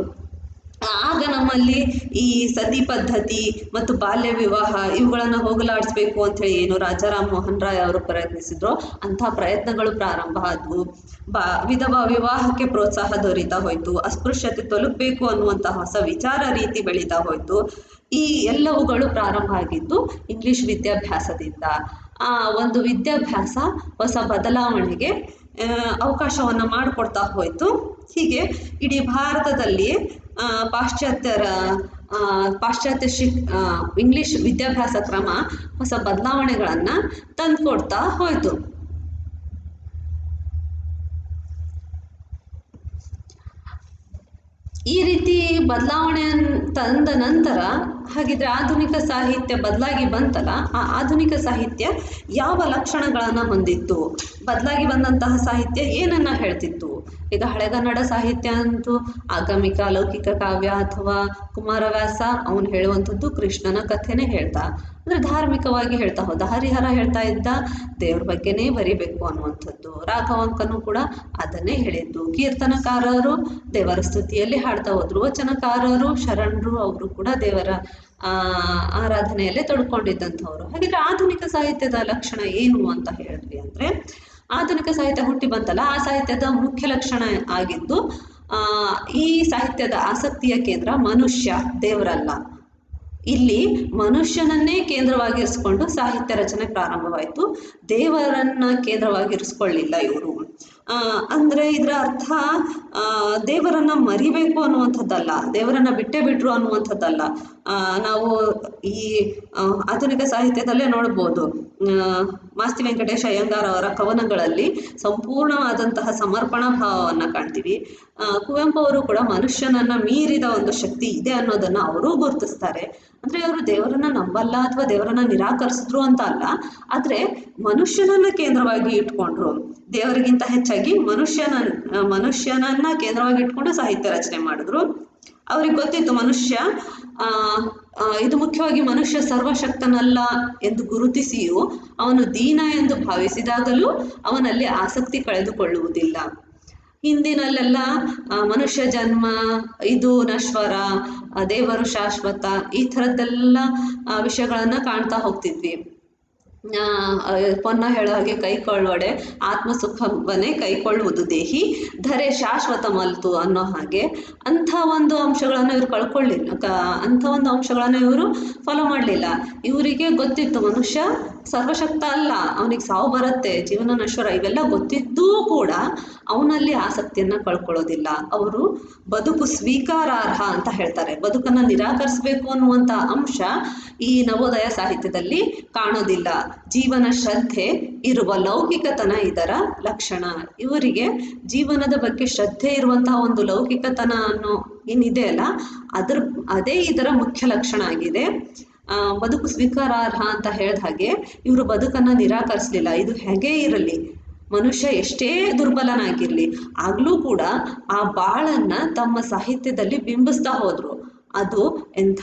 ಆಗ ನಮ್ಮಲ್ಲಿ ಈ ಸತಿ ಪದ್ಧತಿ ಮತ್ತು ಬಾಲ್ಯ ವಿವಾಹ ಇವುಗಳನ್ನು ಹೋಗಲಾಡಿಸ್ಬೇಕು ಅಂಥೇಳಿ ಏನು ರಾಜಾರಾಮ್ ಮೋಹನ್ ರಾಯ್ ಅವರು ಪ್ರಯತ್ನಿಸಿದ್ರು, ಅಂಥ ಪ್ರಯತ್ನಗಳು ಪ್ರಾರಂಭ ಆದವು. ವಿಧವಾ ವಿವಾಹಕ್ಕೆ ಪ್ರೋತ್ಸಾಹ ದೊರೀತಾ ಹೋಯಿತು. ಅಸ್ಪೃಶ್ಯತೆ ತೊಲಗಬೇಕು ಅನ್ನುವಂಥ ಹೊಸ ವಿಚಾರ ರೀತಿ ಬೆಳೀತಾ ಹೋಯಿತು. ಈ ಎಲ್ಲವುಗಳು ಪ್ರಾರಂಭ ಆಗಿದ್ದು ಇಂಗ್ಲಿಷ್ ವಿದ್ಯಾಭ್ಯಾಸದಿಂದ. ಆ ಒಂದು ವಿದ್ಯಾಭ್ಯಾಸ ಹೊಸ ಬದಲಾವಣೆಗೆ ಅವಕಾಶವನ್ನು ಮಾಡಿಕೊಡ್ತಾ ಹೋಯಿತು. ಹೀಗೆ ಇಡೀ ಭಾರತದಲ್ಲಿ ಪಾಶ್ಚಾತ್ಯ ಇಂಗ್ಲಿಷ್ ವಿದ್ಯಾಭ್ಯಾಸ ಕ್ರಮ ಹೊಸ ಬದಲಾವಣೆಗಳನ್ನು ತಂದುಕೊಡ್ತಾ ಹೋಯಿತು. ಈ ರೀತಿ ಬದಲಾವಣೆಯನ್ನು ತಂದ ನಂತರ ಹಾಗಿದ್ರೆ ಆಧುನಿಕ ಸಾಹಿತ್ಯ ಬದಲಾಗಿ ಬಂತಲ್ಲ, ಆ ಆಧುನಿಕ ಸಾಹಿತ್ಯ ಯಾವ ಲಕ್ಷಣಗಳನ್ನು ಹೊಂದಿತ್ತು? ಬದಲಾಗಿ ಬಂದಂತಹ ಸಾಹಿತ್ಯ ಏನನ್ನ ಹೇಳ್ತಿತ್ತು? ಈಗ ಹಳೆಗನ್ನಡ ಸಾಹಿತ್ಯ ಅಂತೂ ಆಗಮಿಕ ಲೌಕಿಕ ಕಾವ್ಯ ಅಥವಾ ಕುಮಾರವ್ಯಾಸ ಅವನು ಹೇಳುವಂಥದ್ದು ಕೃಷ್ಣನ ಕಥೆನೇ ಹೇಳ್ತಾ, ಅಂದರೆ ಧಾರ್ಮಿಕವಾಗಿ ಹೇಳ್ತಾ ಹೋದ. ಹರಿಹರ ಹೇಳ್ತಾ ಇದ್ದ ದೇವ್ರ ಬಗ್ಗೆನೇ ಬರಿಬೇಕು ಅನ್ನುವಂಥದ್ದು. ರಾಘವಾಂಕನು ಕೂಡ ಅದನ್ನೇ ಹೇಳಿದ್ದು. ಕೀರ್ತನಕಾರರು ದೇವರ ಸ್ತುತಿಯಲ್ಲಿ ಹಾಡ್ತಾ ಹೋದ್ರು. ವಚನಕಾರರು ಶರಣರು ಅವರು ಕೂಡ ದೇವರ ಆರಾಧನೆಯಲ್ಲೇ ತೊಡ್ಕೊಂಡಿದ್ದಂಥವ್ರು. ಹಾಗಿದ್ರೆ ಆಧುನಿಕ ಸಾಹಿತ್ಯದ ಲಕ್ಷಣ ಏನು ಅಂತ ಹೇಳಿದ್ವಿ ಅಂದರೆ, ಆಧುನಿಕ ಸಾಹಿತ್ಯ ಹುಟ್ಟಿ ಬಂತಲ್ಲ, ಆ ಸಾಹಿತ್ಯದ ಮುಖ್ಯ ಲಕ್ಷಣ ಆಗಿದ್ದು ಈ ಸಾಹಿತ್ಯದ ಆಸಕ್ತಿಯ ಕೇಂದ್ರ ಮನುಷ್ಯ, ದೇವರಲ್ಲ. ಇಲ್ಲಿ ಮನುಷ್ಯನನ್ನೇ ಕೇಂದ್ರವಾಗಿರಿಸ್ಕೊಂಡು ಸಾಹಿತ್ಯ ರಚನೆ ಪ್ರಾರಂಭವಾಯಿತು. ದೇವರನ್ನ ಕೇಂದ್ರವಾಗಿರಿಸ್ಕೊಳ್ಳಿಲ್ಲ ಇವರು. ಅಂದರೆ ಇದರ ಅರ್ಥ ದೇವರನ್ನ ಮರಿಬೇಕು ಅನ್ನುವಂಥದ್ದಲ್ಲ, ದೇವರನ್ನ ಬಿಟ್ಟೇ ಬಿಟ್ರು ಅನ್ನುವಂಥದ್ದಲ್ಲ. ನಾವು ಈ ಆಧುನಿಕ ಸಾಹಿತ್ಯದಲ್ಲೇ ನೋಡ್ಬೋದು, ಮಾಸ್ತಿ ವೆಂಕಟೇಶ ಅಯ್ಯಂಗಾರ್ ಅವರ ಕವನಗಳಲ್ಲಿ ಸಂಪೂರ್ಣವಾದಂತಹ ಸಮರ್ಪಣಾ ಭಾವವನ್ನು ಕಾಣ್ತೀವಿ. ಕುವೆಂಪು ಅವರು ಕೂಡ ಮನುಷ್ಯನನ್ನ ಮೀರಿದ ಒಂದು ಶಕ್ತಿ ಇದೆ ಅನ್ನೋದನ್ನು ಅವರೂ ಗುರುತಿಸ್ತಾರೆ. ಅಂದರೆ ಅವರು ದೇವರನ್ನ ನಂಬಲ್ಲ ಅಥವಾ ದೇವರನ್ನ ನಿರಾಕರಿಸಿದ್ರು ಅಂತ ಅಲ್ಲ, ಆದರೆ ಮನುಷ್ಯನನ್ನ ಕೇಂದ್ರವಾಗಿ ಇಟ್ಕೊಂಡ್ರು. ದೇವರಿಗಿಂತ ಹೆಚ್ಚಾಗಿ ಮನುಷ್ಯನನ್ನ ಕೇಂದ್ರವಾಗಿ ಇಟ್ಕೊಂಡು ಸಾಹಿತ್ಯ ರಚನೆ ಮಾಡಿದ್ರು. ಅವ್ರಿಗೆ ಗೊತ್ತಿತ್ತು ಮನುಷ್ಯ ಇದು ಮುಖ್ಯವಾಗಿ ಮನುಷ್ಯ ಸರ್ವಶಕ್ತನಲ್ಲ ಎಂದು ಗುರುತಿಸಿಯೂ ಅವನು ದೀನ ಎಂದು ಭಾವಿಸಿದಾಗಲೂ ಅವನಲ್ಲಿ ಆಸಕ್ತಿ ಕಳೆದುಕೊಳ್ಳುವುದಿಲ್ಲ. ಹಿಂದಿನಲ್ಲೆಲ್ಲ ಮನುಷ್ಯ ಜನ್ಮ ಇದು ನಶ್ವರ, ದೇವರು ಶಾಶ್ವತ, ಈ ಥರದ್ದೆಲ್ಲ ವಿಷಯಗಳನ್ನು ಕಾಣ್ತಾ ಹೋಗ್ತಿದ್ವಿ. ಪೊನ್ನ ಹೇಳೋ ಹಾಗೆ ಕೈಕೊಳ್ಳೊಡೆ ಆತ್ಮಸುಖವನ್ನೇ ಕೈಕೊಳ್ಳುವುದು ದೇಹಿ, ಧರೆ ಶಾಶ್ವತ ಮಲ್ತು ಅನ್ನೋ ಹಾಗೆ ಅಂಥ ಒಂದು ಅಂಶಗಳನ್ನು ಇವರು ಕಳ್ಕೊಳ್ಳಿಲ್ಲ, ಅಂಥ ಒಂದು ಅಂಶಗಳನ್ನು ಇವರು ಫಾಲೋ ಮಾಡಲಿಲ್ಲ. ಇವರಿಗೆ ಗೊತ್ತಿತ್ತು ಮನುಷ್ಯ ಸರ್ವಶಕ್ತ ಅಲ್ಲ, ಅವನಿಗೆ ಸಾವು ಬರುತ್ತೆ, ಜೀವನ ನಶ್ವರ, ಇವೆಲ್ಲ ಗೊತ್ತಿದ್ದೂ ಕೂಡ ಅವನಲ್ಲಿ ಆಸಕ್ತಿಯನ್ನು ಕಳ್ಕೊಳ್ಳೋದಿಲ್ಲ. ಅವರು ಬದುಕು ಸ್ವೀಕಾರಾರ್ಹ ಅಂತ ಹೇಳ್ತಾರೆ. ಬದುಕನ್ನು ನಿರಾಕರಿಸಬೇಕು ಅನ್ನುವಂಥ ಅಂಶ ಈ ನವೋದಯ ಸಾಹಿತ್ಯದಲ್ಲಿ ಕಾಣೋದಿಲ್ಲ. ಜೀವನ ಶ್ರದ್ಧೆ ಇರುವ ಲೌಕಿಕತನ ಇದರ ಲಕ್ಷಣ. ಇವರಿಗೆ ಜೀವನದ ಬಗ್ಗೆ ಶ್ರದ್ಧೆ ಇರುವಂತಹ ಒಂದು ಲೌಕಿಕತನ ಅನ್ನೋ ಏನಿದೆ ಅಲ್ಲ, ಅದೇ ಇದರ ಮುಖ್ಯ ಲಕ್ಷಣ ಆಗಿದೆ. ಬದುಕು ಸ್ವೀಕಾರಾರ್ಹ ಅಂತ ಹೇಳಿದ ಹಾಗೆ ಇವರು ಬದುಕನ್ನು ನಿರಾಕರಿಸಲಿಲ್ಲ. ಇದು ಹೇಗೇ ಇರಲಿ, ಮನುಷ್ಯ ಎಷ್ಟೇ ದುರ್ಬಲನಾಗಿರಲಿ ಆಗಲೂ ಕೂಡ ಆ ಬಾಳನ್ನು ತಮ್ಮ ಸಾಹಿತ್ಯದಲ್ಲಿ ಬಿಂಬಿಸ್ತಾ ಹೋದರು. ಅದು ಎಂಥ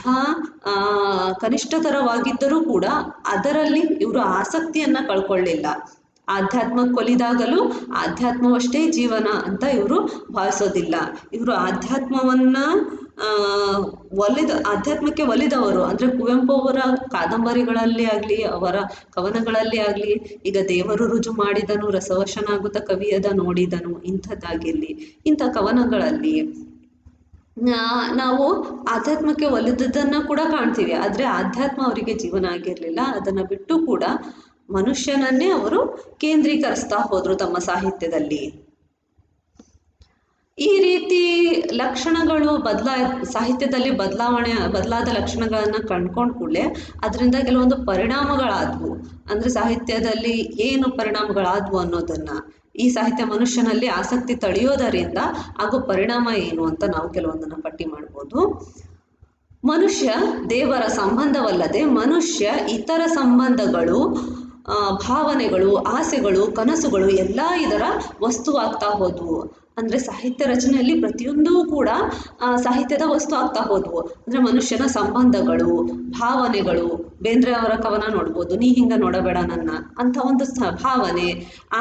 ಕನಿಷ್ಠತರವಾಗಿದ್ದರೂ ಕೂಡ ಅದರಲ್ಲಿ ಇವರು ಆಸಕ್ತಿಯನ್ನು ಕಳ್ಕೊಳ್ಳಿಲ್ಲ. ಆಧ್ಯಾತ್ಮಕ್ಕೆ ಒಲಿದಾಗಲೂ ಆಧ್ಯಾತ್ಮವಷ್ಟೇ ಜೀವನ ಅಂತ ಇವರು ಭಾವಿಸೋದಿಲ್ಲ. ಇವರು ಆಧ್ಯಾತ್ಮಕ್ಕೆ ಒಲಿದವರು. ಅಂದರೆ ಕುವೆಂಪು ಅವರ ಕಾದಂಬರಿಗಳಲ್ಲಿ ಆಗಲಿ, ಅವರ ಕವನಗಳಲ್ಲಿ ಆಗಲಿ, ಈಗ ದೇವರು ರುಜು ಮಾಡಿದನು ರಸವಶನಾಗುತ್ತ ಕವಿಯದ ನೋಡಿದನು ಇಂಥದ್ದಾಗಿರಲಿ, ಇಂಥ ಕವನಗಳಲ್ಲಿ ನಾವು ಆಧ್ಯಾತ್ಮಕ್ಕೆ ಒಲಿದದ್ದನ್ನು ಕೂಡ ಕಾಣ್ತೀವಿ. ಆದರೆ ಆಧ್ಯಾತ್ಮ ಅವರಿಗೆ ಜೀವನ ಆಗಿರಲಿಲ್ಲ. ಅದನ್ನು ಬಿಟ್ಟು ಕೂಡ ಮನುಷ್ಯನನ್ನೇ ಅವರು ಕೇಂದ್ರೀಕರಿಸ್ತಾ ಹೋದರು ತಮ್ಮ ಸಾಹಿತ್ಯದಲ್ಲಿ. ಈ ರೀತಿ ಲಕ್ಷಣಗಳು ಸಾಹಿತ್ಯದಲ್ಲಿ ಬದಲಾದ ಲಕ್ಷಣಗಳನ್ನು ಕಂಡ್ಕೊಂಡು ಕೂಡಲೇ ಅದರಿಂದ ಕೆಲವೊಂದು ಪರಿಣಾಮಗಳಾದವು. ಅಂದರೆ ಸಾಹಿತ್ಯದಲ್ಲಿ ಏನು ಪರಿಣಾಮಗಳಾದವು ಅನ್ನೋದನ್ನು, ಈ ಸಾಹಿತ್ಯ ಮನುಷ್ಯನಲ್ಲಿ ಆಸಕ್ತಿ ತಳೆಯೋದರಿಂದ ಆಗೋ ಪರಿಣಾಮ ಏನು ಅಂತ ನಾವು ಕೆಲವೊಂದನ್ನು ಪಟ್ಟಿ ಮಾಡ್ಬೋದು. ಮನುಷ್ಯ ದೇವರ ಸಂಬಂಧವಲ್ಲದೆ ಮನುಷ್ಯ ಇತರ ಸಂಬಂಧಗಳು, ಭಾವನೆಗಳು, ಆಸೆಗಳು, ಕನಸುಗಳು ಎಲ್ಲ ಇದರ ವಸ್ತುವಾಗ್ತಾ ಹೋದವು. ಅಂದರೆ ಸಾಹಿತ್ಯ ರಚನೆಯಲ್ಲಿ ಪ್ರತಿಯೊಂದೂ ಕೂಡ ಸಾಹಿತ್ಯದ ವಸ್ತು ಆಗ್ತಾ ಹೋದವು. ಅಂದರೆ ಮನುಷ್ಯನ ಸಂಬಂಧಗಳು, ಭಾವನೆಗಳು, ಬೇಂದ್ರೆ ಅವರ ಕವನ ನೋಡ್ಬೋದು, ನೀ ಹಿಂಗೆ ನೋಡಬೇಡ ನನ್ನ ಅಂಥ ಒಂದು ಭಾವನೆ,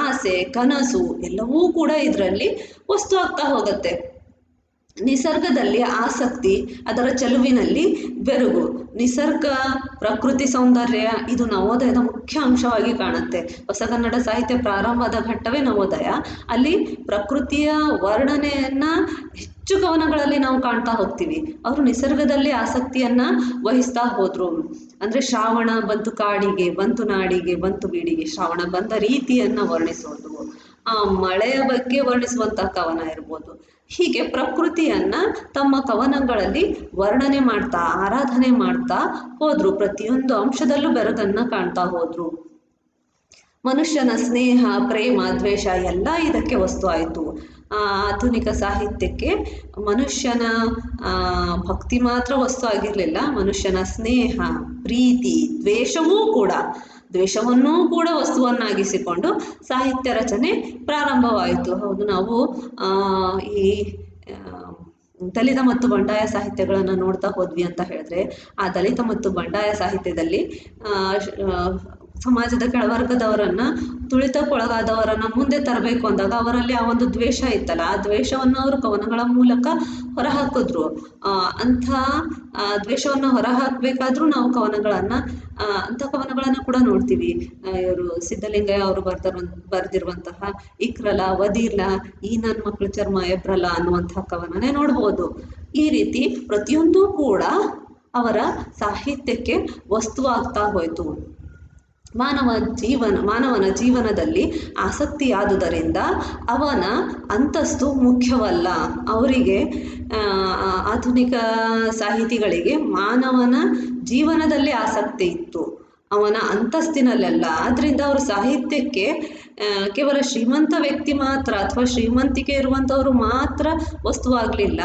ಆಸೆ, ಕನಸು ಎಲ್ಲವೂ ಕೂಡ ಇದರಲ್ಲಿ ವಸ್ತು ಆಗ್ತಾ ಹೋಗುತ್ತೆ. ನಿಸರ್ಗದಲ್ಲಿ ಆಸಕ್ತಿ, ಅದರ ಚೆಲುವಿನಲ್ಲಿ ಬೆರುಗು, ನಿಸರ್ಗ, ಪ್ರಕೃತಿ ಸೌಂದರ್ಯ ಇದು ನವೋದಯದ ಮುಖ್ಯ ಅಂಶವಾಗಿ ಕಾಣುತ್ತೆ. ಹೊಸಗನ್ನಡ ಸಾಹಿತ್ಯ ಪ್ರಾರಂಭದ ಘಟ್ಟವೇ ನವೋದಯ. ಅಲ್ಲಿ ಪ್ರಕೃತಿಯ ವರ್ಣನೆಯನ್ನು ಹೆಚ್ಚು ಕವನಗಳಲ್ಲಿ ನಾವು ಕಾಣ್ತಾ ಹೋಗ್ತೀವಿ. ಅವರು ನಿಸರ್ಗದಲ್ಲಿ ಆಸಕ್ತಿಯನ್ನು ವಹಿಸ್ತಾ ಹೋದರು. ಅಂದರೆ ಶ್ರಾವಣ ಬಂತು ಕಾಡಿಗೆ, ಬಂತು ನಾಡಿಗೆ, ಬಂತು ಬೀಡಿಗೆ, ಶ್ರಾವಣ ಬಂದ ರೀತಿಯನ್ನು ವರ್ಣಿಸೋದು, ಆ ಮಳೆಯ ಬಗ್ಗೆ ವರ್ಣಿಸುವಂಥ ಕವನ ಇರ್ಬೋದು. ಹೀಗೆ ಪ್ರಕೃತಿಯನ್ನು ತಮ್ಮ ಕವನಗಳಲ್ಲಿ ವರ್ಣನೆ ಮಾಡ್ತಾ, ಆರಾಧನೆ ಮಾಡ್ತಾ ಹೋದರು. ಪ್ರತಿಯೊಂದು ಅಂಶದಲ್ಲೂ ಬೆರಗನ್ನು ಕಾಣ್ತಾ ಹೋದರು. ಮನುಷ್ಯನ ಸ್ನೇಹ, ಪ್ರೇಮ, ದ್ವೇಷ ಎಲ್ಲ ಇದಕ್ಕೆ ವಸ್ತು ಆಯಿತು. ಆಧುನಿಕ ಸಾಹಿತ್ಯಕ್ಕೆ ಮನುಷ್ಯನ ಭಕ್ತಿ ಮಾತ್ರ ವಸ್ತು ಆಗಿರಲಿಲ್ಲ, ಮನುಷ್ಯನ ಸ್ನೇಹ, ಪ್ರೀತಿ, ದ್ವೇಷವನ್ನೂ ಕೂಡ ವಸ್ತುವನ್ನಾಗಿಸಿಕೊಂಡು ಸಾಹಿತ್ಯ ರಚನೆ ಪ್ರಾರಂಭವಾಯಿತು. ಹೌದು, ನಾವು ಈ ದಲಿತ ಮತ್ತು ಬಂಡಾಯ ಸಾಹಿತ್ಯಗಳನ್ನು ನೋಡ್ತಾ ಹೋದ್ವಿ ಅಂತ ಹೇಳಿದ್ರೆ, ಆ ದಲಿತ ಮತ್ತು ಬಂಡಾಯ ಸಾಹಿತ್ಯದಲ್ಲಿ ಸಮಾಜದ ಕೆಳವರ್ಗದವರನ್ನು, ತುಳಿತಕ್ಕೊಳಗಾದವರನ್ನು ಮುಂದೆ ತರಬೇಕು ಅಂದಾಗ ಅವರಲ್ಲಿ ಆ ಒಂದು ದ್ವೇಷ ಇತ್ತಲ್ಲ, ಆ ದ್ವೇಷವನ್ನು ಅವರು ಕವನಗಳ ಮೂಲಕ ಹೊರಹಾಕಿದ್ರು. ಅಂಥ ದ್ವೇಷವನ್ನು ಹೊರಹಾಕಬೇಕಾದ್ರೂ ನಾವು ಅಂಥ ಕವನಗಳನ್ನು ಕೂಡ ನೋಡ್ತೀವಿ. ಇವರು ಸಿದ್ಧಲಿಂಗಯ್ಯ ಅವರು ಬರೆದಿರುವಂತಹ ಇಕ್ರಲ, ವದೀರ್ಲ, ಈ ನನ್ನ ಮಕ್ಕಳ ಚರ್ಮ ಎಬ್ರಲ್ಲ ಅನ್ನುವಂತಹ ಕವನನೇ ನೋಡ್ಬೋದು. ಈ ರೀತಿ ಪ್ರತಿಯೊಂದೂ ಕೂಡ ಅವರ ಸಾಹಿತ್ಯಕ್ಕೆ ವಸ್ತುವಾಗ್ತಾ ಹೋಯಿತು. ಮಾನವನ ಜೀವನದಲ್ಲಿ ಆಸಕ್ತಿಯಾದುದರಿಂದ ಅವನ ಅಂತಸ್ತು ಮುಖ್ಯವಲ್ಲ. ಅವರಿಗೆ ಆಧುನಿಕ ಸಾಹಿತಿಗಳಿಗೆ ಮಾನವನ ಜೀವನದಲ್ಲಿ ಆಸಕ್ತಿ ಇತ್ತು, ಅವನ ಅಂತಸ್ತಿನಲ್ಲೆಲ್ಲ. ಆದ್ದರಿಂದ ಅವರು ಸಾಹಿತ್ಯಕ್ಕೆ ಕೇವಲ ಶ್ರೀಮಂತ ವ್ಯಕ್ತಿ ಮಾತ್ರ ಅಥವಾ ಶ್ರೀಮಂತಿಕೆ ಇರುವಂಥವರು ಮಾತ್ರ ವಸ್ತುವಾಗಲಿಲ್ಲ,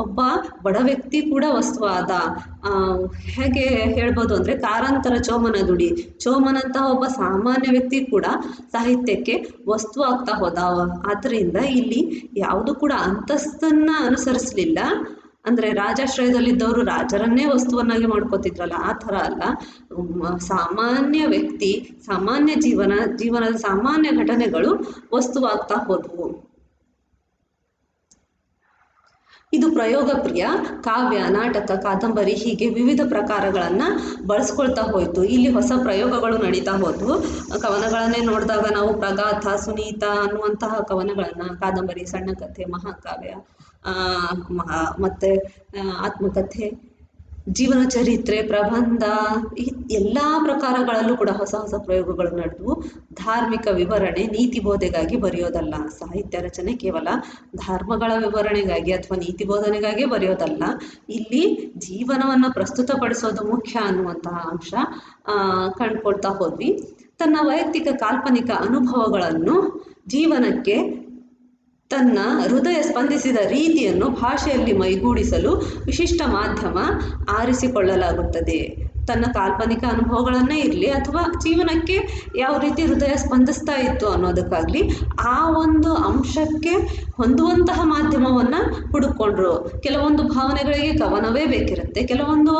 ಒಬ್ಬ ಬಡ ವ್ಯಕ್ತಿ ಕೂಡ ವಸ್ತುವಾದ. ಹೇಗೆ ಹೇಳ್ಬೋದು ಅಂದರೆ, ಕಾರಂತರ ಚೋಮನಂತಹ ಒಬ್ಬ ಸಾಮಾನ್ಯ ವ್ಯಕ್ತಿ ಕೂಡ ಸಾಹಿತ್ಯಕ್ಕೆ ವಸ್ತು ಆಗ್ತಾ ಹೋದ. ಆದ್ದರಿಂದ ಇಲ್ಲಿ ಯಾವುದು ಕೂಡ ಅಂತಸ್ತನ್ನು ಅನುಸರಿಸಲಿಲ್ಲ. ಅಂದರೆ ರಾಜಾಶ್ರಯದಲ್ಲಿದ್ದವರು ರಾಜರನ್ನೇ ವಸ್ತುವನ್ನಾಗಿ ಮಾಡ್ಕೋತಿದ್ರಲ್ಲ, ಆ ಥರ ಅಲ್ಲ. ಸಾಮಾನ್ಯ ವ್ಯಕ್ತಿ, ಸಾಮಾನ್ಯ ಜೀವನದ ಸಾಮಾನ್ಯ ಘಟನೆಗಳು ವಸ್ತುವಾಗ್ತಾ ಹೋದವು. ಇದು ಪ್ರಯೋಗ ಪ್ರಿಯ ಕಾವ್ಯ, ನಾಟಕ, ಕಾದಂಬರಿ ಹೀಗೆ ವಿವಿಧ ಪ್ರಕಾರಗಳನ್ನು ಬಳಸ್ಕೊಳ್ತಾ ಹೋಯಿತು. ಇಲ್ಲಿ ಹೊಸ ಪ್ರಯೋಗಗಳು ನಡೀತಾ ಹೋದವು. ಕವನಗಳನ್ನೇ ನೋಡಿದಾಗ ನಾವು ಪ್ರಗಾಥ, ಸುನೀತ ಅನ್ನುವಂತಹ ಕವನಗಳನ್ನು, ಕಾದಂಬರಿ, ಸಣ್ಣ ಕಥೆ, ಮಹಾಕಾವ್ಯ, ಮತ್ತು ಆತ್ಮಕಥೆ, ಜೀವನ ಚರಿತ್ರೆ, ಪ್ರಬಂಧ, ಈ ಎಲ್ಲ ಪ್ರಕಾರಗಳಲ್ಲೂ ಕೂಡ ಹೊಸ ಹೊಸ ಪ್ರಯೋಗಗಳು ನಡೆದವು. ಧಾರ್ಮಿಕ ವಿವರಣೆ, ನೀತಿ ಬೋಧೆಗಾಗಿ ಬರೆಯೋದಲ್ಲ. ಸಾಹಿತ್ಯ ರಚನೆ ಕೇವಲ ಧರ್ಮಗಳ ವಿವರಣೆಗಾಗಿ ಅಥವಾ ನೀತಿ ಬೋಧನೆಗಾಗಿ ಬರೆಯೋದಲ್ಲ. ಇಲ್ಲಿ ಜೀವನವನ್ನು ಪ್ರಸ್ತುತಪಡಿಸೋದು ಮುಖ್ಯ ಅನ್ನುವಂತಹ ಅಂಶ ಕಂಡುಕೊಳ್ತಾ ಹೋದ್ವಿ. ತನ್ನ ವೈಯಕ್ತಿಕ ಕಾಲ್ಪನಿಕ ಅನುಭವಗಳನ್ನು ಜೀವನಕ್ಕೆ ತನ್ನ ಹೃದಯ ಸ್ಪಂದಿಸಿದ ರೀತಿಯನ್ನು ಭಾಷೆಯಲ್ಲಿ ಮೈಗೂಡಿಸಲು ವಿಶಿಷ್ಟ ಮಾಧ್ಯಮ ಆರಿಸಿಕೊಳ್ಳಲಾಗುತ್ತದೆ. ತನ್ನ ಕಾಲ್ಪನಿಕ ಅನುಭವಗಳನ್ನೇ ಇರಲಿ ಅಥವಾ ಜೀವನಕ್ಕೆ ಯಾವ ರೀತಿ ಹೃದಯ ಸ್ಪಂದಿಸ್ತಾ ಇತ್ತು ಅನ್ನೋದಕ್ಕಾಗಲಿ ಆ ಒಂದು ಅಂಶಕ್ಕೆ ಹೊಂದುವಂತಹ ಮಾಧ್ಯಮವನ್ನು ಹುಡುಕೊಂಡ್ರು. ಕೆಲವೊಂದು ಭಾವನೆಗಳಿಗೆ ಕವನವೇ ಬೇಕಿರುತ್ತೆ, ಕೆಲವೊಂದು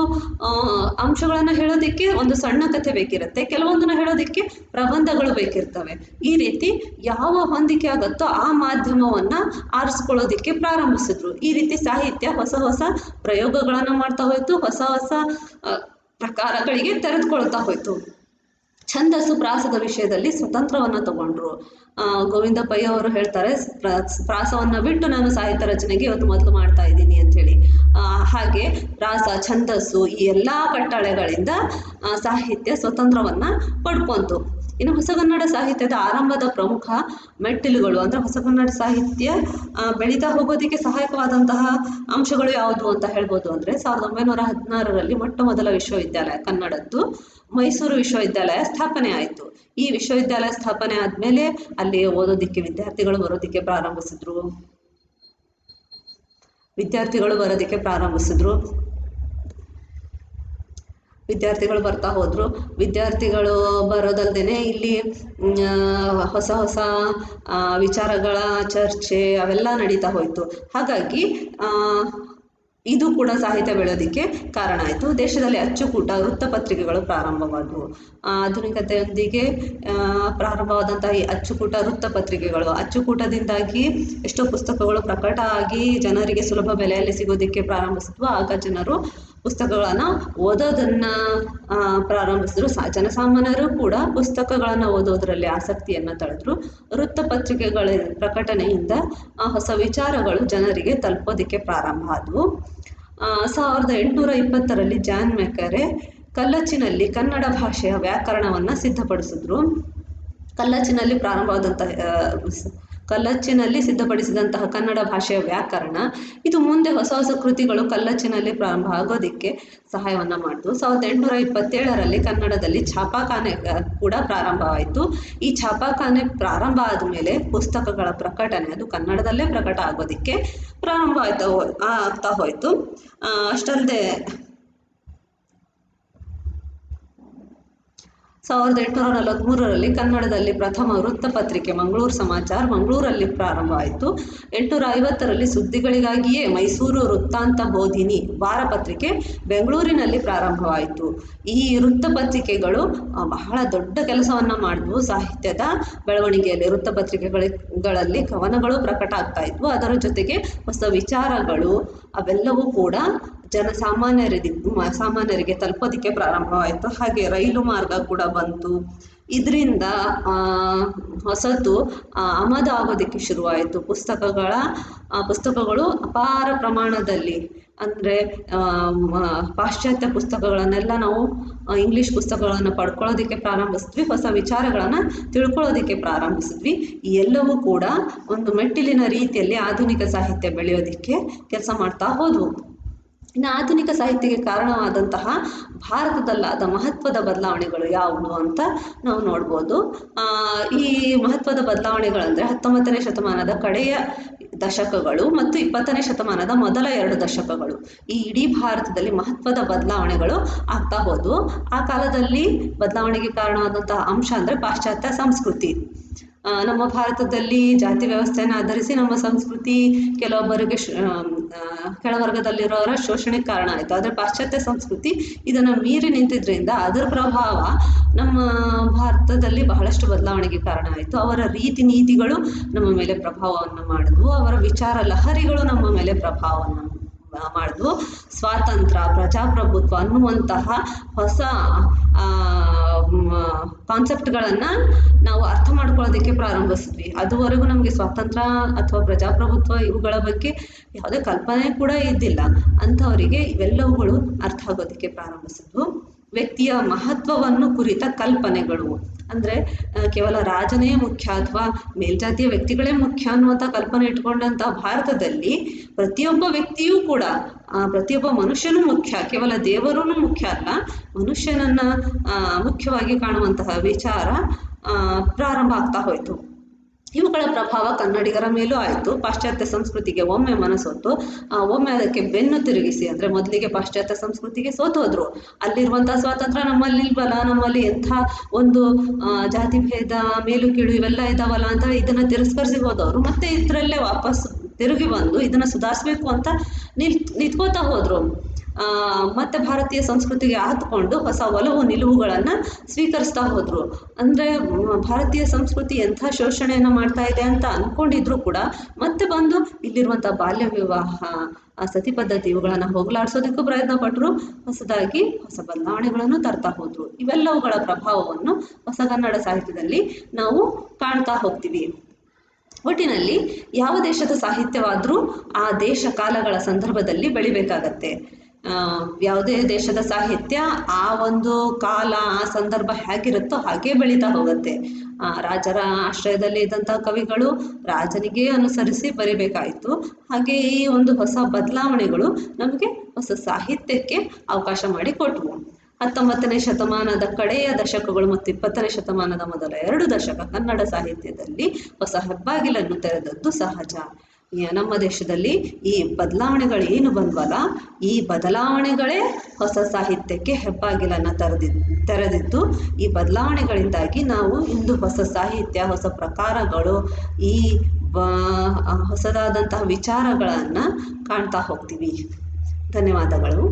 ಅಂಶಗಳನ್ನು ಹೇಳೋದಕ್ಕೆ ಒಂದು ಸಣ್ಣ ಕಥೆ ಬೇಕಿರುತ್ತೆ, ಕೆಲವೊಂದನ್ನು ಹೇಳೋದಕ್ಕೆ ಪ್ರಬಂಧಗಳು ಬೇಕಿರ್ತವೆ. ಈ ರೀತಿ ಯಾವ ಹೊಂದಿಕೆ ಆಗುತ್ತೋ ಆ ಮಾಧ್ಯಮವನ್ನು ಆರಿಸ್ಕೊಳ್ಳೋದಕ್ಕೆ ಪ್ರಾರಂಭಿಸಿದ್ರು. ಈ ರೀತಿ ಸಾಹಿತ್ಯ ಹೊಸ ಹೊಸ ಪ್ರಯೋಗಗಳನ್ನು ಮಾಡ್ತಾ ಹೋಯಿತು, ಹೊಸ ಹೊಸ ಪ್ರಕಾರಗಳಿಗೆ ತೆರೆದುಕೊಳ್ತಾ ಹೋಯಿತು. ಛಂದಸ್ಸು ಪ್ರಾಸದ ವಿಷಯದಲ್ಲಿ ಸ್ವತಂತ್ರವನ್ನು ತಗೊಂಡ್ರು. ಗೋವಿಂದ ಪೈ ಅವರು ಹೇಳ್ತಾರೆ, ಪ್ರಾಸವನ್ನು ಬಿಟ್ಟು ನಾನು ಸಾಹಿತ್ಯ ರಚನೆಗೆ ಇವತ್ತು ಮೊದಲು ಮಾಡ್ತಾ ಇದ್ದೀನಿ ಅಂಥೇಳಿ. ಹಾಗೆ ಪ್ರಾಸ, ಛಂದಸ್ಸು ಈ ಎಲ್ಲ ಕಟ್ಟಳೆಗಳಿಂದ ಸಾಹಿತ್ಯ ಸ್ವತಂತ್ರವನ್ನು ಪಡ್ಕೊಂತು. ಇನ್ನು ಹೊಸಗನ್ನಡ ಸಾಹಿತ್ಯದ ಆರಂಭದ ಪ್ರಮುಖ ಮೆಟ್ಟಿಲುಗಳು ಅಂದರೆ ಹೊಸಗನ್ನಡ ಸಾಹಿತ್ಯ ಬೆಳೀತಾ ಹೋಗೋದಕ್ಕೆ ಸಹಾಯಕವಾದಂತಹ ಅಂಶಗಳು ಯಾವುದು ಅಂತ ಹೇಳ್ಬೋದು ಅಂದರೆ, 1916ರಲ್ಲಿ ಮೊಟ್ಟ ಮೊದಲ ವಿಶ್ವವಿದ್ಯಾಲಯ ಕನ್ನಡದ್ದು ಮೈಸೂರು ವಿಶ್ವವಿದ್ಯಾಲಯ ಸ್ಥಾಪನೆ ಆಯಿತು. ಈ ವಿಶ್ವವಿದ್ಯಾಲಯ ಸ್ಥಾಪನೆ ಆದಮೇಲೆ ಅಲ್ಲಿ ಓದೋದಕ್ಕೆ ವಿದ್ಯಾರ್ಥಿಗಳು ಬರೋದಕ್ಕೆ ಪ್ರಾರಂಭಿಸಿದ್ರು. ವಿದ್ಯಾರ್ಥಿಗಳು ಬರ್ತಾ ಹೋದರು. ವಿದ್ಯಾರ್ಥಿಗಳು ಬರೋದಲ್ಲದೆ ಇಲ್ಲಿ ಹೊಸ ಹೊಸ ವಿಚಾರಗಳ ಚರ್ಚೆ ಅವೆಲ್ಲ ನಡೀತಾ ಹೋಯಿತು. ಹಾಗಾಗಿ ಇದು ಕೂಡ ಸಾಹಿತ್ಯ ಬೆಳೆಯೋದಕ್ಕೆ ಕಾರಣ ಆಯಿತು. ದೇಶದಲ್ಲಿ ಅಚ್ಚುಕೂಟ, ವೃತ್ತಪತ್ರಿಕೆಗಳು ಪ್ರಾರಂಭವಾದವು. ಆಧುನಿಕತೆಯೊಂದಿಗೆ ಪ್ರಾರಂಭವಾದಂತಹ ಈ ಅಚ್ಚುಕೂಟ, ವೃತ್ತಪತ್ರಿಕೆಗಳು, ಅಚ್ಚುಕೂಟದಿಂದಾಗಿ ಎಷ್ಟೋ ಪುಸ್ತಕಗಳು ಪ್ರಕಟ ಆಗಿ ಜನರಿಗೆ ಸುಲಭ ಬೆಲೆಯಲ್ಲಿ ಸಿಗೋದಕ್ಕೆ ಪ್ರಾರಂಭಿಸಿದ್ವು. ಆಗ ಜನರು ಪುಸ್ತಕಗಳನ್ನು ಓದೋದನ್ನು ಪ್ರಾರಂಭಿಸಿದ್ರು. ಜನಸಾಮಾನ್ಯರು ಕೂಡ ಪುಸ್ತಕಗಳನ್ನು ಓದೋದರಲ್ಲಿ ಆಸಕ್ತಿಯನ್ನು ತಳೆದ್ರು. ವೃತ್ತಪತ್ರಿಕೆಗಳ ಪ್ರಕಟಣೆಯಿಂದ ಹೊಸ ವಿಚಾರಗಳು ಜನರಿಗೆ ತಲುಪೋದಕ್ಕೆ ಪ್ರಾರಂಭ ಆದವು. 1820ರಲ್ಲಿ ಜಾನ್ ಮೆಕರೆ ಕಲ್ಲಚ್ಚಿನಲ್ಲಿ ಕನ್ನಡ ಭಾಷೆಯ ವ್ಯಾಕರಣವನ್ನು ಸಿದ್ಧಪಡಿಸಿದ್ರು. ಕಲ್ಲಚ್ಚಿನಲ್ಲಿ ಪ್ರಾರಂಭವಾದಂತಹ ಕಲ್ಲಚ್ಚಿನಲ್ಲಿ ಸಿದ್ಧಪಡಿಸಿದಂತಹ ಕನ್ನಡ ಭಾಷೆಯ ವ್ಯಾಕರಣ ಇದು ಮುಂದೆ ಹೊಸ ಹೊಸ ಕೃತಿಗಳು ಕಲ್ಲಚ್ಚಿನಲ್ಲಿ ಪ್ರಾರಂಭ ಆಗೋದಕ್ಕೆ ಸಹಾಯವನ್ನು ಮಾಡಿತು. 1827ರಲ್ಲಿ ಕನ್ನಡದಲ್ಲಿ ಛಾಪಾಖಾನೆ ಕೂಡ ಪ್ರಾರಂಭವಾಯಿತು. ಈ ಛಾಪಾಖಾನೆ ಪ್ರಾರಂಭ ಆದಮೇಲೆ ಪುಸ್ತಕಗಳ ಪ್ರಕಟಣೆ ಅದು ಕನ್ನಡದಲ್ಲೇ ಪ್ರಕಟ ಆಗೋದಕ್ಕೆ ಪ್ರಾರಂಭ ಆಗ್ತಾ ಹೋಯಿತು. ಅಷ್ಟಲ್ಲದೆ 1843ರಲ್ಲಿ ಕನ್ನಡದಲ್ಲಿ ಪ್ರಥಮ ವೃತ್ತಪತ್ರಿಕೆ ಮಂಗಳೂರು ಸಮಾಚಾರ ಮಂಗಳೂರಲ್ಲಿ ಪ್ರಾರಂಭವಾಯಿತು. 850ರಲ್ಲಿ ಸುದ್ದಿಗಳಿಗಾಗಿಯೇ ಮೈಸೂರು ವೃತ್ತಾಂತ ಬೋಧಿನಿ ವಾರಪತ್ರಿಕೆ ಬೆಂಗಳೂರಿನಲ್ಲಿ ಪ್ರಾರಂಭವಾಯಿತು. ಈ ವೃತ್ತಪತ್ರಿಕೆಗಳು ಬಹಳ ದೊಡ್ಡ ಕೆಲಸವನ್ನು ಮಾಡಿದ್ವು. ಸಾಹಿತ್ಯದ ಬೆಳವಣಿಗೆಯಲ್ಲಿ ವೃತ್ತಪತ್ರಿಕೆಗಳಲ್ಲಿ ಕವನಗಳು ಪ್ರಕಟ ಆಗ್ತಾ ಇದ್ವು. ಅದರ ಜೊತೆಗೆ ಹೊಸ ವಿಚಾರಗಳು ಅವೆಲ್ಲವೂ ಕೂಡ ಸಾಮಾನ್ಯರಿಗೆ ತಲುಪೋದಕ್ಕೆ ಪ್ರಾರಂಭವಾಯಿತು. ಹಾಗೆ ರೈಲು ಮಾರ್ಗ ಕೂಡ ಬಂತು. ಇದರಿಂದ ಹೊಸತು ಆಮದು ಆಗೋದಕ್ಕೆ ಶುರುವಾಯಿತು. ಪುಸ್ತಕಗಳು ಅಪಾರ ಪ್ರಮಾಣದಲ್ಲಿ ಅಂದರೆ ಪಾಶ್ಚಾತ್ಯ ಪುಸ್ತಕಗಳನ್ನೆಲ್ಲ ನಾವು ಇಂಗ್ಲೀಷ್ ಪುಸ್ತಕಗಳನ್ನು ಪಡ್ಕೊಳ್ಳೋದಕ್ಕೆ ಪ್ರಾರಂಭಿಸಿದ್ವಿ. ಹೊಸ ವಿಚಾರಗಳನ್ನು ತಿಳ್ಕೊಳ್ಳೋದಕ್ಕೆ ಪ್ರಾರಂಭಿಸಿದ್ವಿ. ಈ ಎಲ್ಲವೂ ಕೂಡ ಒಂದು ಮೆಟ್ಟಿಲಿನ ರೀತಿಯಲ್ಲಿ ಆಧುನಿಕ ಸಾಹಿತ್ಯ ಬೆಳೆಯೋದಕ್ಕೆ ಕೆಲಸ ಮಾಡ್ತಾ ಹೋದವು. ಇನ್ನು ಆಧುನಿಕ ಸಾಹಿತ್ಯಕ್ಕೆ ಕಾರಣವಾದಂತಹ ಭಾರತದಲ್ಲಾದ ಮಹತ್ವದ ಬದಲಾವಣೆಗಳು ಯಾವುದು ಅಂತ ನಾವು ನೋಡ್ಬೋದು. ಈ ಮಹತ್ವದ ಬದಲಾವಣೆಗಳಂದರೆ 19ನೇ ಶತಮಾನದ ಕಡೆಯ ದಶಕಗಳು ಮತ್ತು 20ನೇ ಶತಮಾನದ ಮೊದಲ 2 ದಶಕಗಳು. ಈ ಇಡೀ ಭಾರತದಲ್ಲಿ ಮಹತ್ವದ ಬದಲಾವಣೆಗಳು ಆಗ್ತಾ ಹೋದವು. ಆ ಕಾಲದಲ್ಲಿ ಬದಲಾವಣೆಗೆ ಕಾರಣವಾದಂತಹ ಅಂಶ ಅಂದರೆ ಪಾಶ್ಚಾತ್ಯ ಸಂಸ್ಕೃತಿ. ನಮ್ಮ ಭಾರತದಲ್ಲಿ ಜಾತಿ ವ್ಯವಸ್ಥೆಯನ್ನು ಆಧರಿಸಿ ನಮ್ಮ ಸಂಸ್ಕೃತಿ ಕೆಲವೊಬ್ಬರಿಗೆ ಕೆಳವರ್ಗದಲ್ಲಿರೋರ ಶೋಷಣೆಗೆ ಕಾರಣ ಆಯಿತು. ಆದರೆ ಪಾಶ್ಚಾತ್ಯ ಸಂಸ್ಕೃತಿ ಇದನ್ನು ಮೀರಿ ನಿಂತಿದ್ದರಿಂದ ಅದರ ಪ್ರಭಾವ ನಮ್ಮ ಭಾರತದಲ್ಲಿ ಬಹಳಷ್ಟು ಬದಲಾವಣೆಗೆ ಕಾರಣ ಆಯಿತು. ಅವರ ರೀತಿ ನೀತಿಗಳು ನಮ್ಮ ಮೇಲೆ ಪ್ರಭಾವವನ್ನು ಮಾಡಿದ್ವು. ಅವರ ವಿಚಾರ ಲಹರಿಗಳು ನಮ್ಮ ಮೇಲೆ ಪ್ರಭಾವವನ್ನು ಮಾಡಿದ್ವು. ಸ್ವಾತಂತ್ರ್ಯ, ಪ್ರಜಾಪ್ರಭುತ್ವ ಅನ್ನುವಂತಹ ಹೊಸ ಕಾನ್ಸೆಪ್ಟ್ಗಳನ್ನು ನಾವು ಅರ್ಥ ಮಾಡ್ಕೊಳ್ಳೋದಕ್ಕೆ ಪ್ರಾರಂಭಿಸಿದ್ವಿ. ಅದುವರೆಗೂ ನಮಗೆ ಸ್ವಾತಂತ್ರ್ಯ ಅಥವಾ ಪ್ರಜಾಪ್ರಭುತ್ವ ಇವುಗಳ ಬಗ್ಗೆ ಯಾವುದೇ ಕಲ್ಪನೆ ಕೂಡ ಇದ್ದಿಲ್ಲ. ಅಂಥವರಿಗೆ ಇವೆಲ್ಲವುಗಳು ಅರ್ಥ ಆಗೋದಕ್ಕೆ ಪ್ರಾರಂಭಿಸಿದ್ವು. ವ್ಯಕ್ತಿಯ ಮಹತ್ವವನ್ನು ಕುರಿತ ಕಲ್ಪನೆಗಳು ಅಂದರೆ ಕೇವಲ ರಾಜನೇ ಮುಖ್ಯ ಅಥವಾ ಮೇಲ್ಜಾತಿಯ ವ್ಯಕ್ತಿಗಳೇ ಮುಖ್ಯ ಅನ್ನುವಂಥ ಕಲ್ಪನೆ ಇಟ್ಕೊಂಡಂತಹ ಭಾರತದಲ್ಲಿ ಪ್ರತಿಯೊಬ್ಬ ವ್ಯಕ್ತಿಯೂ ಕೂಡ ಪ್ರತಿಯೊಬ್ಬ ಮನುಷ್ಯನೂ ಮುಖ್ಯ, ಕೇವಲ ದೇವರೂ ಮುಖ್ಯ ಅಲ್ಲ, ಮನುಷ್ಯನನ್ನು ಮುಖ್ಯವಾಗಿ ಕಾಣುವಂತಹ ವಿಚಾರ ಪ್ರಾರಂಭ ಆಗ್ತಾ ಹೋಯಿತು. ಇವುಗಳ ಪ್ರಭಾವ ಕನ್ನಡಿಗರ ಮೇಲೂ ಆಯಿತು. ಪಾಶ್ಚಾತ್ಯ ಸಂಸ್ಕೃತಿಗೆ ಒಮ್ಮೆ ಮನಸೊತ್ತು ಒಮ್ಮೆ ಅದಕ್ಕೆ ಬೆನ್ನು ತಿರುಗಿಸಿ, ಅಂದರೆ ಮೊದಲಿಗೆ ಪಾಶ್ಚಾತ್ಯ ಸಂಸ್ಕೃತಿಗೆ ಸೋತೋದ್ರು. ಅಲ್ಲಿರುವಂಥ ಸ್ವಾತಂತ್ರ್ಯ ನಮ್ಮಲ್ಲಿ ಇಲ್ವಲ್ಲ, ನಮ್ಮಲ್ಲಿ ಎಂಥ ಒಂದು ಜಾತಿ ಭೇದ, ಮೇಲು ಕೀಳು ಇವೆಲ್ಲ ಇದಾವಲ್ಲ ಅಂತ ಇದನ್ನು ತಿರಸ್ಕರಿಸಿ ಹೋದವರು ಮತ್ತೆ ಇದರಲ್ಲೇ ವಾಪಸ್ ತಿರುಗಿ ಬಂದು ಇದನ್ನು ಸುಧಾರಿಸ್ಬೇಕು ಅಂತ ನಿಂತ್ಕೋತಾ ಹೋದರು. ಮತ್ತು ಭಾರತೀಯ ಸಂಸ್ಕೃತಿಗೆ ಆತ್ಕೊಂಡು ಹೊಸ ಒಲವು ನಿಲುವುಗಳನ್ನು ಸ್ವೀಕರಿಸ್ತಾ ಹೋದರು. ಅಂದರೆ ಭಾರತೀಯ ಸಂಸ್ಕೃತಿ ಎಂಥ ಶೋಷಣೆಯನ್ನು ಮಾಡ್ತಾ ಇದೆ ಅಂತ ಅಂದ್ಕೊಂಡಿದ್ರು ಕೂಡ ಮತ್ತೆ ಬಂದು ಇಲ್ಲಿರುವಂಥ ಬಾಲ್ಯ ವಿವಾಹ, ಸತಿ ಪದ್ಧತಿ ಇವುಗಳನ್ನು ಹೋಗಲಾಡಿಸೋದಕ್ಕೂ ಪ್ರಯತ್ನ ಪಟ್ಟರು. ಹೊಸದಾಗಿ ಹೊಸ ಬದಲಾವಣೆಗಳನ್ನು ತರ್ತಾ ಹೋದರು. ಇವೆಲ್ಲವುಗಳ ಪ್ರಭಾವವನ್ನು ಹೊಸಗನ್ನಡ ಸಾಹಿತ್ಯದಲ್ಲಿ ನಾವು ಕಾಣ್ತಾ ಹೋಗ್ತೀವಿ. ಒಟ್ಟಿನಲ್ಲಿ ಯಾವ ದೇಶದ ಸಾಹಿತ್ಯವಾದರೂ ಆ ದೇಶ ಕಾಲಗಳ ಸಂದರ್ಭದಲ್ಲಿ ಬೆಳಿಬೇಕಾಗತ್ತೆ. ಯಾವುದೇ ದೇಶದ ಸಾಹಿತ್ಯ ಆ ಒಂದು ಕಾಲ ಆ ಸಂದರ್ಭ ಹೇಗಿರುತ್ತೋ ಹಾಗೇ ಬೆಳೀತಾ ಹೋಗುತ್ತೆ. ರಾಜರ ಆಶ್ರಯದಲ್ಲಿ ಇದ್ದಂಥ ಕವಿಗಳು ರಾಜನಿಗೆ ಅನುಸರಿಸಿ ಬರಿಬೇಕಾಯಿತು. ಹಾಗೆ ಈ ಒಂದು ಹೊಸ ಬದಲಾವಣೆಗಳು ನಮಗೆ ಹೊಸ ಸಾಹಿತ್ಯಕ್ಕೆ ಅವಕಾಶ ಮಾಡಿಕೊಟ್ವು. 19ನೇ ಶತಮಾನದ ಕಡೆಯ ದಶಕಗಳು ಮತ್ತು 20ನೇ ಶತಮಾನದ ಮೊದಲ 2 ದಶಕ ಕನ್ನಡ ಸಾಹಿತ್ಯದಲ್ಲಿ ಹೊಸ ಹೆಬ್ಬಾಗಿಲನ್ನು ತೆರೆದದ್ದು ಸಹಜ. ನಮ್ಮ ದೇಶದಲ್ಲಿ ಈ ಬದಲಾವಣೆಗಳು ಏನು ಬಂದ್ವಲ್ಲ, ಈ ಬದಲಾವಣೆಗಳೇ ಹೊಸ ಸಾಹಿತ್ಯಕ್ಕೆ ಹೆಬ್ಬಾಗಿಲನ್ನು ತೆರೆದಿದ್ದು. ಈ ಬದಲಾವಣೆಗಳಿಂದಾಗಿ ನಾವು ಇಂದು ಹೊಸ ಸಾಹಿತ್ಯ, ಹೊಸ ಪ್ರಕಾರಗಳು, ಈ ಹೊಸದಾದಂತಹ ವಿಚಾರಗಳನ್ನು ಕಾಣ್ತಾ ಹೋಗ್ತೀವಿ. ಧನ್ಯವಾದಗಳು.